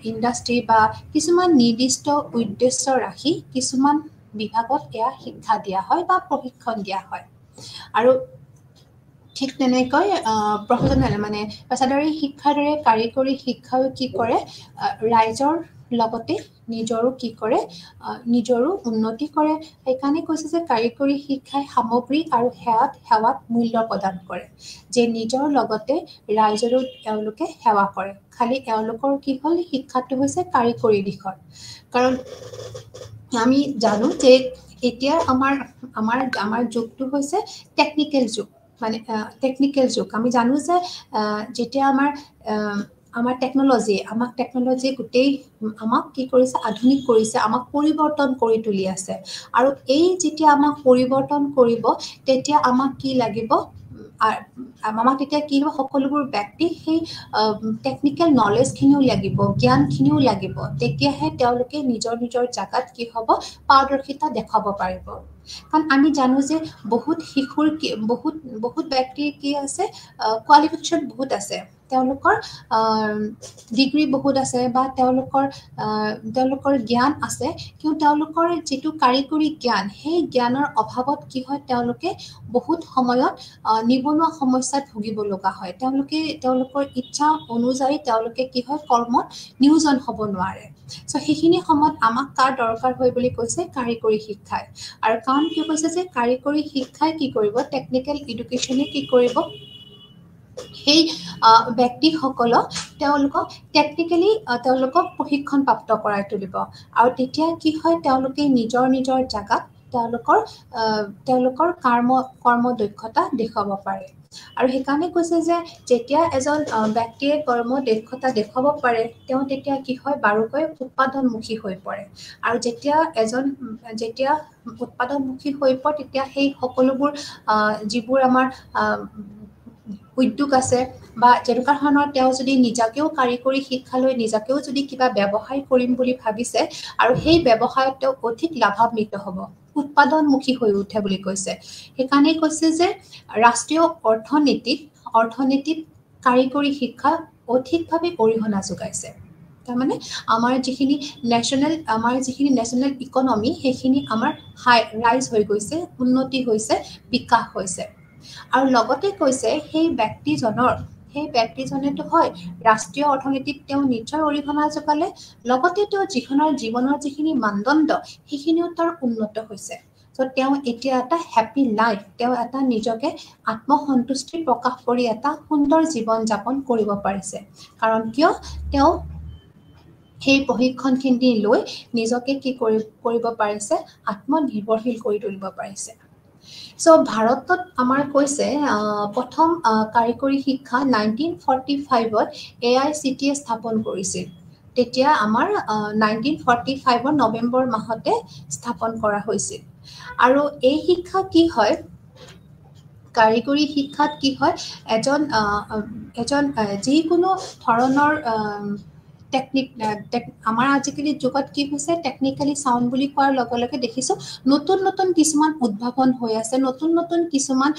ইণ্ডাষ্ট্ৰি বা কিছুমান নিৰ্দিষ্ট উদ্দেশ্য ৰাখি কিছুমান বিভাগত এয়া শিক্ষা দিয়া হয় বা প্ৰশিক্ষণ দিয়া হয় আৰু ঠিক তেনেকৈ প্ৰফেশনাল মানে পেছাদাৰী শিক্ষাৰ দৰে কাৰিকৰী শিক্ষাও কি কৰে ৰাইজৰ লগতে নিজৰো কি কৰে নিজৰো উন্নতি কৰে সেইকাৰণে কৈছে যে কাৰিকৰী শিক্ষাই সামগ্ৰী আৰু সেৱাত মূল্য প্ৰদান কৰে যে নিজৰ লগতে ৰাইজৰো তেওঁলোকে সেৱা কৰে খালি তেওঁলোকৰ কি হ'ল শিক্ষাটো হৈছে কাৰিকৰী দিশত কাৰণ আমি জানো যে এতিয়া আমাৰ যুগটো হৈছে টেকনিক্যাল যুগ মানে টেকনিক্যাল যুগ আমি জানো যে যেতিয়া আমাৰ টেকনলজি গোটেই আমাক কি কৰিছে আধুনিক কৰিছে আমাক পৰিৱৰ্তন কৰি তুলি আছে আৰু এই যেতিয়া আমাক পৰিৱৰ্তন কৰিব তেতিয়া আমাক কি লাগিব আমাক তেতিয়া কি হ'ব সকলোবোৰ ব্যক্তি সেই টেকনিক্যাল নলেজখিনিও লাগিব জ্ঞানখিনিও লাগিব তেতিয়াহে তেওঁলোকে নিজৰ জাগাত কি হ'ব পাৰদৰ্শিতা দেখাব পাৰিব কাৰণ আমি জানো যে বহুত শিশুৰ বহুত ব্যক্তিৰ কি আছে কোৱালিফিকেশ্যন বহুত আছে তেওঁলোকৰ ডিগ্ৰী বহুত আছে বা তেওঁলোকৰ জ্ঞান আছে কিন্তু তেওঁলোকৰ যিটো কাৰিকৰী জ্ঞান সেই জ্ঞানৰ অভাৱত কি হয় তেওঁলোকে বহুত সময়ত নিবনুৱা সমস্যাত ভুগিব লগা হয় তেওঁলোকৰ ইচ্ছা অনুযায়ী তেওঁলোকে কি হয় কৰ্মত নিয়োজন হ'ব নোৱাৰে সো সেইখিনি সময়ত আমাক কাৰ দৰকাৰ হয় বুলি কৈছে কাৰিকৰী শিক্ষাই আৰু কাৰণ কি কৈছে যে কাৰিকৰী শিক্ষাই কি কৰিব টেকনিক্যাল এডুকেশ্যনে কি কৰিব সেই ব্যক্তিসকলক তেওঁলোকক টেকনিক্যালি তেওঁলোকক প্ৰশিক্ষণ প্ৰাপ্ত কৰাই তুলিব আৰু তেতিয়া কি হয় তেওঁলোকে নিজৰ জাগাত তেওঁলোকৰ কৰ্ম দক্ষতা দেখুৱাব পাৰে আৰু সেইকাৰণে কৈছে যে যেতিয়া এজন ব্যক্তিয়ে কৰ্ম দক্ষতা দেখুৱাব পাৰে তেওঁ তেতিয়া কি হয় বাৰুকৈ উৎপাদনমুখী হৈ পৰে আৰু যেতিয়া উৎপাদনমুখী হৈ পৰে তেতিয়া সেই সকলোবোৰ যিবোৰ আমাৰ উদ্যোগ আছে বা যেনেকুৱা ধৰণৰ তেওঁ যদি নিজাকেও কাৰিকৰী শিক্ষা লৈ নিজাকেও যদি কিবা ব্যৱসায় কৰিম বুলি ভাবিছে আৰু সেই ব্যৱসায়ত তেওঁ অধিক লাভান্বিত হ'ব উৎপাদনমুখী হৈ উঠে বুলি কৈছে সেইকাৰণে কৈছে যে ৰাষ্ট্ৰীয় অৰ্থনীতিত কাৰিকৰী শিক্ষা অধিকভাৱে অৰিহণা যোগাইছে তাৰমানে আমাৰ যিখিনি নেশ্যনেল ইকনমি সেইখিনি আমাৰ ৰাইজ হৈ গৈছে উন্নতি হৈছে বিকাশ হৈছে আৰু লগতে কৈছে সেই সেই ব্যক্তিজনেতো হয় ৰাষ্ট্ৰীয় অৰ্থনীতিত তেওঁ নিশ্চয় অৰিহণা যোগালে, লগতে তেওঁ জীৱনৰ যিখিনি মানদণ্ড সেইখিনিও তাৰ উন্নত হৈছে। চ' তেওঁ এতিয়া এটা হেপী লাইফ, তেওঁ এটা নিজকে আত্মসন্তুষ্টি প্ৰকাশ কৰি এটা সুন্দৰ জীৱন যাপন কৰিব পাৰিছে। কাৰণ কিয় তেওঁ সেই প্ৰশিক্ষণখিনি লৈ নিজকে কি কৰিব পাৰিছে, আত্মনিৰ্ভৰশীল কৰি তুলিব পাৰিছে। চ' ভাৰতত আমাৰ কৈছে প্ৰথম কাৰিকৰী শিক্ষা 1945ত AICTE স্থাপন কৰিছিল। তেতিয়া আমাৰ 1945ৰ নৱেম্বৰ মাহতে স্থাপন কৰা হৈছিল। আৰু এই শিক্ষা কি হয়, কাৰিকৰী শিক্ষাত কি হয়, এজন যিকোনো ধৰণৰ আমাৰ আজিকালি যুগত কি হৈছে, টেকনিকেলি চাউণ্ড বুলি কোৱাৰ লগে লগে দেখিছোঁ নতুন কিছুমান উদ্ভাৱন হৈ আছে, নতুন কিছুমান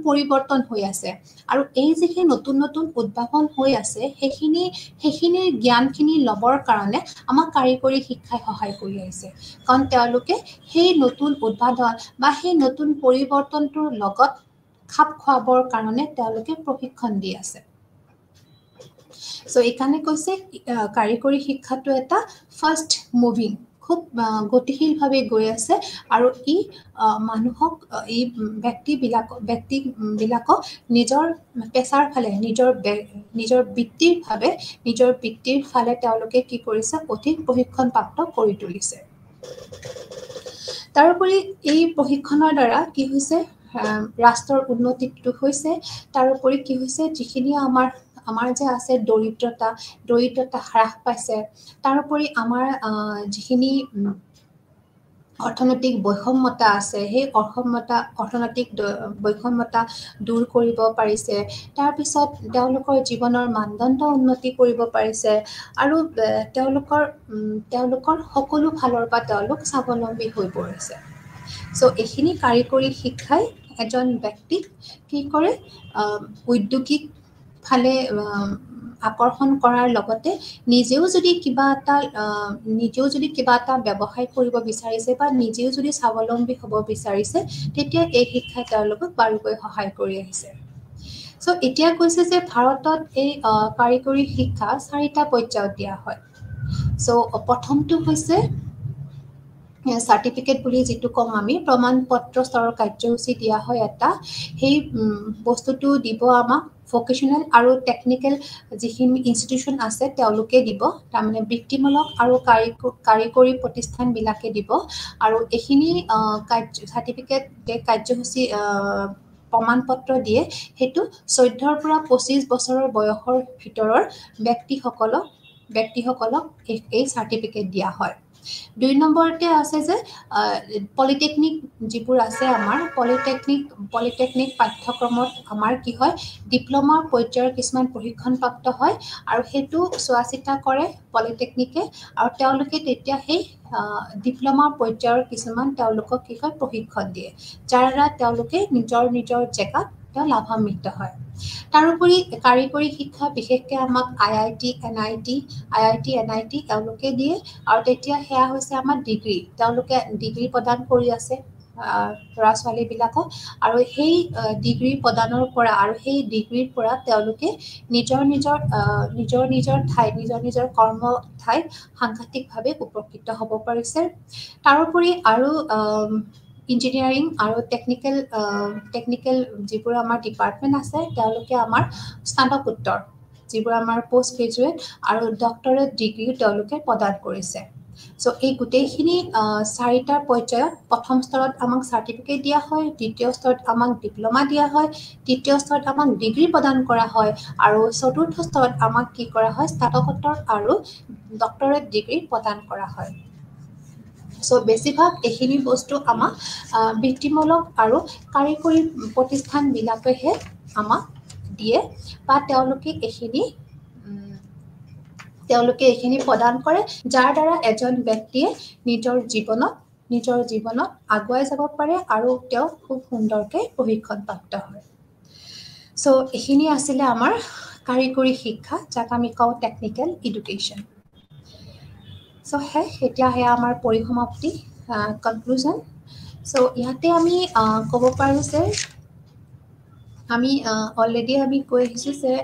পৰিৱৰ্তন হৈ আছে। আৰু এই যিখিনি নতুন উদ্ভাৱন হৈ আছে সেইখিনিৰ জ্ঞানখিনি ল'বৰ কাৰণে আমাক কাৰিকৰী শিক্ষাই সহায় কৰি আহিছে। কাৰণ তেওঁলোকে সেই নতুন উদ্ভাৱন বা সেই নতুন পৰিৱৰ্তনটোৰ লগত খাপ খুৱাবৰ কাৰণে তেওঁলোকে প্ৰশিক্ষণ দি আছে। চ' এইকাৰণে কৈছে কাৰিকৰী শিক্ষাটো এটা ফাষ্ট মুভিং, খুব গতিশীলভাৱে গৈ আছে আৰু ই মানুহক, ই ব্যক্তিবিলাকক নিজৰ পেচাৰ ফালে, নিজৰ বৃত্তিৰ ফালে তেওঁলোকে কি কৰিছে, অধিক প্ৰশিক্ষণপ্ৰাপ্ত কৰি তুলিছে। তাৰোপৰি এই প্ৰশিক্ষণৰ দ্বাৰা কি হৈছে, ৰাষ্ট্ৰৰ উন্নতিটো হৈছে। তাৰোপৰি কি হৈছে, যিখিনি আমাৰ যে আছে দৰিদ্ৰতা হ্ৰাস পাইছে। তাৰোপৰি আমাৰ যিখিনি অৰ্থনৈতিক বৈষম্যতা আছে, সেই অৰ্থনৈতিক বৈষম্যতা দূৰ কৰিব পাৰিছে। তাৰপিছত তেওঁলোকৰ জীৱনৰ মানদণ্ড উন্নতি কৰিব পাৰিছে আৰু তেওঁলোকৰ সকলো ফালৰ পৰা তেওঁলোক স্বাৱলম্বী হৈ পৰিছে। চ' এইখিনি কাৰিকৰী শিক্ষাই এজন ব্যক্তিক কি কৰে, উদ্যোগিক ফালে আকৰ্ষণ কৰাৰ লগতে নিজেও যদি কিবা এটা ব্যৱসায় কৰিব বিচাৰিছে বা নিজেও যদি স্বাৱলম্বী হ'ব বিচাৰিছে, তেতিয়া এই শিক্ষাই তেওঁলোকক বাৰুকৈ সহায় কৰি আহিছে। চ' এতিয়া কৈছে যে ভাৰতত এই কাৰিকৰী শিক্ষা 4টা পৰ্যায়ত দিয়া হয়। চ' প্ৰথমটো হৈছে চাৰ্টিফিকেট বুলি যিটো কওঁ আমি, প্ৰমাণ পত্ৰ স্তৰৰ কাৰ্যসূচী দিয়া হয় এটা। সেই বস্তুটো দিব আমাক ভকেশ্যনেল আৰু টেকনিকেল যিখিনি ইনষ্টিটিউশ্যন আছে তেওঁলোকে দিব, তাৰমানে বৃত্তিমূলক আৰু কাৰিকৰী প্ৰতিষ্ঠানবিলাকে দিব। আৰু এইখিনি চাৰ্টিফিকেট কাৰ্যসূচী প্ৰমাণ পত্ৰ দিয়ে, সেইটো 14ৰ পৰা 25 বছৰৰ বয়সৰ ভিতৰৰ ব্যক্তিসকলক এই চাৰ্টিফিকেট দিয়া হয়। 2 নম্বৰতে আছে যে পলিটেকনিক যিবোৰ আছে, আমাৰ পলিটেকনিক পাঠ্যক্ৰমত আমাৰ কি হয়, ডিপ্ল'মা পৰ্যায়ৰ কিছুমান প্ৰশিক্ষণপ্ৰাপ্ত হয় আৰু সেইটো চোৱা চিতা কৰে পলিটেকনিকে। আৰু তেওঁলোকে তেতিয়া সেই ডিপ্ল'মা পৰ্যায়ৰ কিছুমান তেওঁলোকক কি কয়, প্ৰশিক্ষণ দিয়ে, যাৰ দ্বাৰা তেওঁলোকে নিজৰ জেগাত তেওঁ লাভান্বিত হয়। তাৰোপৰি কাৰিকৰী শিক্ষা বিশেষকৈ আমাক IIT NIT তেওঁলোকে দিয়ে। আৰু তেতিয়া সেয়া হৈছে আমাৰ ডিগ্ৰী, তেওঁলোকে ডিগ্ৰী প্ৰদান কৰি আছে ল'ৰা ছোৱালীবিলাকক। আৰু সেই ডিগ্ৰী প্ৰদানৰ পৰা আৰু সেই ডিগ্ৰীৰ পৰা তেওঁলোকে নিজৰ কৰ্ম ঠাইত সাংঘাতিকভাৱে উপকৃত হ'ব পাৰিছে। তাৰোপৰি আৰু ইঞ্জিনিয়াৰিং আৰু টেকনিকেল যিবোৰ আমাৰ ডিপাৰ্টমেণ্ট আছে, তেওঁলোকে আমাৰ স্নাতকোত্তৰ যিবোৰ আমাৰ পষ্ট গ্ৰেজুৱেট আৰু ডক্টৰেট ডিগ্ৰীও তেওঁলোকে প্ৰদান কৰিছে। চ' এই গোটেইখিনি 4টা পৰ্যায়ত প্ৰথম স্তৰত আমাক চাৰ্টিফিকেট দিয়া হয়, দ্বিতীয় স্তৰত আমাক ডিপ্ল'মা দিয়া হয়, তৃতীয় স্তৰত আমাক ডিগ্ৰী প্ৰদান কৰা হয় আৰু চতুৰ্থ স্তৰত আমাক কি কৰা হয়, স্নাতকোত্তৰ আৰু ডক্টৰেট ডিগ্ৰী প্ৰদান কৰা হয়। চ' বেছিভাগ এইখিনি বস্তু আমাক বৃত্তিমূলক আৰু কাৰিকৰী প্ৰতিষ্ঠানবিলাকেহে আমাক দিয়ে বা তেওঁলোকে এইখিনি প্ৰদান কৰে, যাৰ দ্বাৰা এজন ব্যক্তিয়ে নিজৰ জীৱনত আগুৱাই যাব পাৰে আৰু তেওঁ খুব সুন্দৰকৈ প্ৰশিক্ষণপ্ৰাপ্ত হয়। চ' এইখিনি আছিলে আমাৰ কাৰিকৰী শিক্ষা, যাক আমি কওঁ টেকনিকেল এডুকেশ্যন। চ' এতিয়া সেয়া আমাৰ পৰিসমাপ্তি, কনক্লুজন। চ' ইয়াতে আমি ক'ব পাৰোঁ যে আমি অলৰেডি আমি কৈ আহিছোঁ যে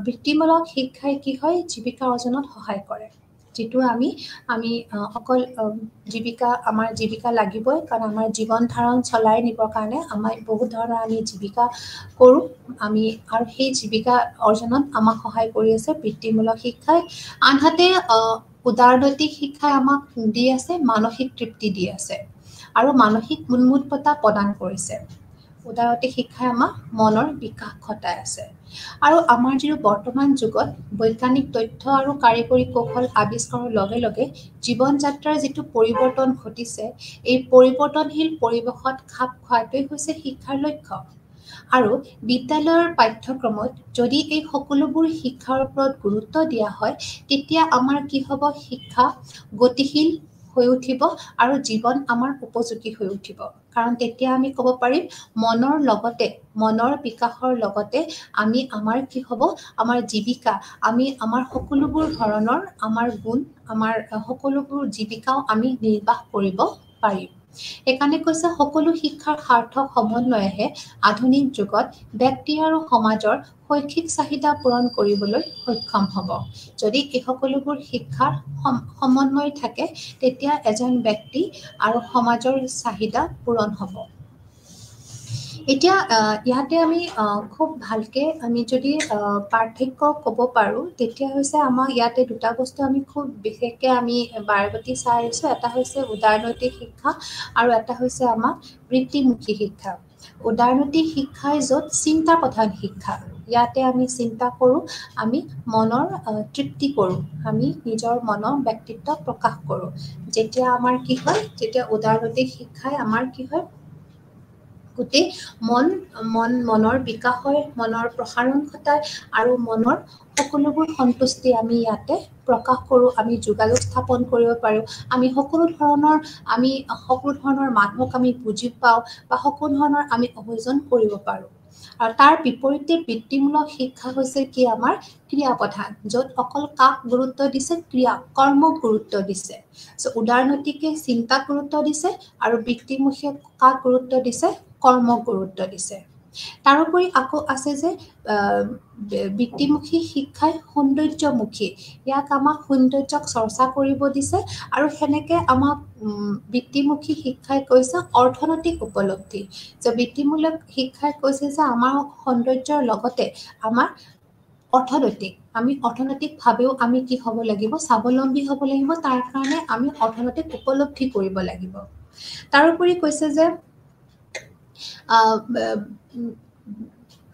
বৃত্তিমূলক শিক্ষাই কি হয় জীৱিকা অৰ্জনত সহায় কৰে যিটো আমি অকল আমাৰ জীৱিকা লাগিবই কাৰণ আমাৰ জীৱন ধাৰণ চলাই নিবৰ কাৰণে আমাৰ বহুত ধৰণৰ আমি জীৱিকা কৰোঁ আৰু সেই জীৱিকা অৰ্জনত আমাক সহায় কৰি আছে বৃত্তিমূলক শিক্ষাই আনহাতে উদাৰনৈতিক শিক্ষাই আমাক দি আছে মানসিক তৃপ্তি দি আছে আৰু মানসিক উন্মুক্ততা প্ৰদান কৰিছে উদাৰনৈতিক শিক্ষাই আমাক মনৰ বিকাশ ঘটাই আছে আৰু আমাৰ যিটো বৰ্তমান যুগত বৈজ্ঞানিক তথ্য আৰু কাৰিকৰী কৌশল আৱিষ্কাৰৰ লগে লগে জীৱন যাত্ৰাৰ যিটো পৰিৱৰ্তন ঘটিছে এই পৰিৱৰ্তনশীল পৰিৱেশত খাপ খোৱাটোৱেই হৈছে শিক্ষাৰ লক্ষ্য আৰু বিদ্যালয়ৰ পাঠ্যক্ৰমত যদি এই সকলোবোৰ শিক্ষাৰ ওপৰত গুৰুত্ব দিয়া হয় তেতিয়া আমাৰ কি হ'ব শিক্ষা গতিশীল হৈ উঠিব আৰু জীৱন আমাৰ উপযোগী হৈ উঠিব কাৰণ তেতিয়া আমি ক'ব পাৰিম মনৰ বিকাশৰ লগতে আমাৰ কি হ'ব আমাৰ জীৱিকা আমাৰ সকলোবোৰ ধৰণৰ আমাৰ গুণ আমাৰ সকলোবোৰ জীৱিকাও আমি নিৰ্বাহ কৰিব পাৰিম সেইকাৰণে কৈছে সকলো শিক্ষাৰ সাৰ্থক সমন্বয়েহে আধুনিক যুগত ব্যক্তি আৰু সমাজৰ শৈক্ষিক চাহিদা পূৰণ কৰিবলৈ সক্ষম হ'ব যদি এই সকলোবোৰ শিক্ষাৰ সমন্বয় থাকে তেতিয়া এজন ব্যক্তি আৰু সমাজৰ চাহিদা পূৰণ হ'ব এতিয়া ইয়াতে আমি খুব ভালকে আমি যদি পাৰ্থক্য ক'ব পাৰোঁ তেতিয়া হৈছে আমাৰ ইয়াতে দুটা বস্তু আমি খুব বিশেষকৈ আমি বাৰগতি চাই আহিছোঁ এটা হৈছে উদাৰনৈতিক শিক্ষা আৰু এটা হৈছে আমাৰ বৃত্তিমুখী শিক্ষা উদাৰনৈতিক শিক্ষাই য'ত চিন্তা প্ৰধান শিক্ষা ইয়াতে আমি চিন্তা কৰোঁ আমি মনৰ তৃপ্তি কৰোঁ আমি নিজৰ মনৰ ব্যক্তিত্ব প্ৰকাশ কৰোঁ যেতিয়া আমাৰ কি হয় তেতিয়া উদাৰনৈতিক শিক্ষাই আমাৰ কি হয় গোটেই মনৰ বিকাশ হয় মনৰ প্ৰসাৰণ ঘটায় আৰু মনৰ সকলোবোৰ সন্তুষ্টি আমি ইয়াতে প্ৰকাশ কৰোঁ আমি যোগাযোগ স্থাপন কৰিব পাৰোঁ আমি সকলো ধৰণৰ মানুহক আমি বুজি পাওঁ বা সকলো ধৰণৰ আমি অভিযোজন কৰিব পাৰোঁ আৰু তাৰ বিপৰীতে বৃত্তিমূলক শিক্ষা হৈছে কি আমাৰ ক্ৰিয়া প্ৰধান য'ত অকল কাক গুৰুত্ব দিছে কৰ্মক গুৰুত্ব দিছে উদাৰনৈতিকে চিন্তাক গুৰুত্ব দিছে আৰু বৃত্তিমুখীয়ে কাক গুৰুত্ব দিছে কৰ্মক গুৰুত্ব দিছে তাৰোপৰি আকৌ আছে যে বৃত্তিমুখী শিক্ষাই সৌন্দৰ্যমুখী ইয়াক আমাক সৌন্দৰ্যক চৰ্চা কৰিব দিছে আৰু সেনেকে আমাক বৃত্তিমুখী শিক্ষাই কৈছে অৰ্থনৈতিক উপলব্ধি যে বৃত্তিমূলক শিক্ষাই কৈছে যে আমাৰ সৌন্দৰ্যৰ লগতে আমাৰ অৰ্থনৈতিকভাৱেও আমি কি হ'ব লাগিব স্বাৱলম্বী হ'ব লাগিব তাৰ কাৰণে আমি অৰ্থনৈতিক উপলব্ধি কৰিব লাগিব তাৰোপৰি কৈছে যে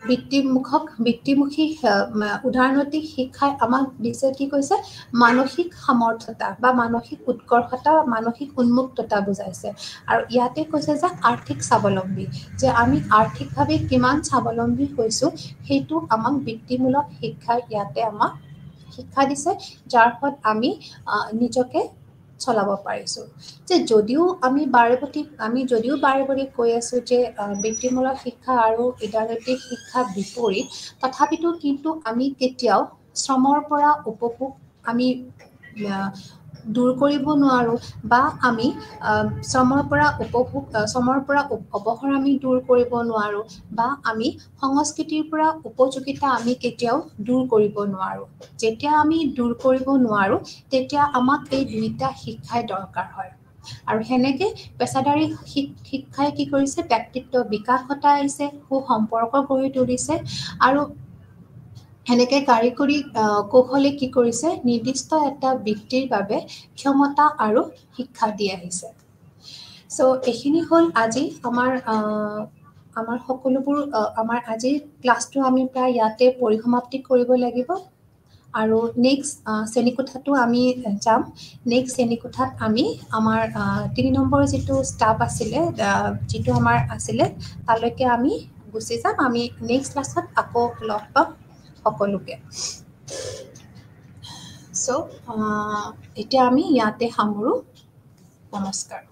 বৃত্তিমুখী উদাৰনৈতিক শিক্ষাই আমাক দিছে কি কৈছে মানসিক সামৰ্থ্যতা বা মানসিক উৎকৰ্ষতা বা মানসিক উন্মুক্ততা বুজাইছে আৰু ইয়াতে কৈছে যে আৰ্থিক স্বাৱলম্বী যে আমি আৰ্থিকভাৱে কিমান স্বাৱলম্বী হৈছোঁ সেইটো আমাক বৃত্তিমূলক শিক্ষাই ইয়াতে আমাক শিক্ষা দিছে যাৰ ফলত আমি নিজকে চলাব পাৰিছোঁ যে যদিও বাৰে বাৰে কৈ আছোঁ যে বৃত্তিমূলক শিক্ষা আৰু উদাৰনৈতিক শিক্ষা বিপৰীত তথাপিতো কিন্তু আমি কেতিয়াও শ্ৰমৰ পৰা উপভোগ আমি দূৰ কৰিব নোৱাৰোঁ বা আমি শ্ৰমৰ পৰা অৱসৰ আমি দূৰ কৰিব নোৱাৰোঁ বা আমি সংস্কৃতিৰ পৰা উপযোগিতা আমি কেতিয়াও দূৰ কৰিব নোৱাৰোঁ যেতিয়া আমি দূৰ কৰিব নোৱাৰোঁ তেতিয়া আমাক এই দুইটা শিক্ষাই দৰকাৰ হয় আৰু সেনেকে পেছাদাৰী শিক্ষাই কি কৰিছে ব্যক্তিত্ব বিকাশ ঘটাই আহিছে সুসম্পৰ্ক গঢ়ি তুলিছে আৰু সেনেকে কাৰিকৰী কৌশলে কি কৰিছে নিৰ্দিষ্ট এটা বৃত্তিৰ বাবে ক্ষমতা আৰু শিক্ষা দি আহিছে এইখিনি হ'ল আজি আমাৰ সকলোবোৰ আমাৰ আজিৰ ক্লাছটো আমি প্ৰায় ইয়াতে পৰিসমাপ্তি কৰিব লাগিব আৰু নেক্সট শ্ৰেণীকোঠাটো আমি যাম নেক্সট শ্ৰেণীকোঠাত আমি আমাৰ 3 নম্বৰ যিটো ষ্টাফ আছিলে যিটো আমাৰ আছিলে তালৈকে আমি গুচি যাম আমি নেক্সট ক্লাছত আকৌ লগ পাম সকলোকে এতিয়া আমি ইয়াতে সামৰোঁ নমস্কাৰ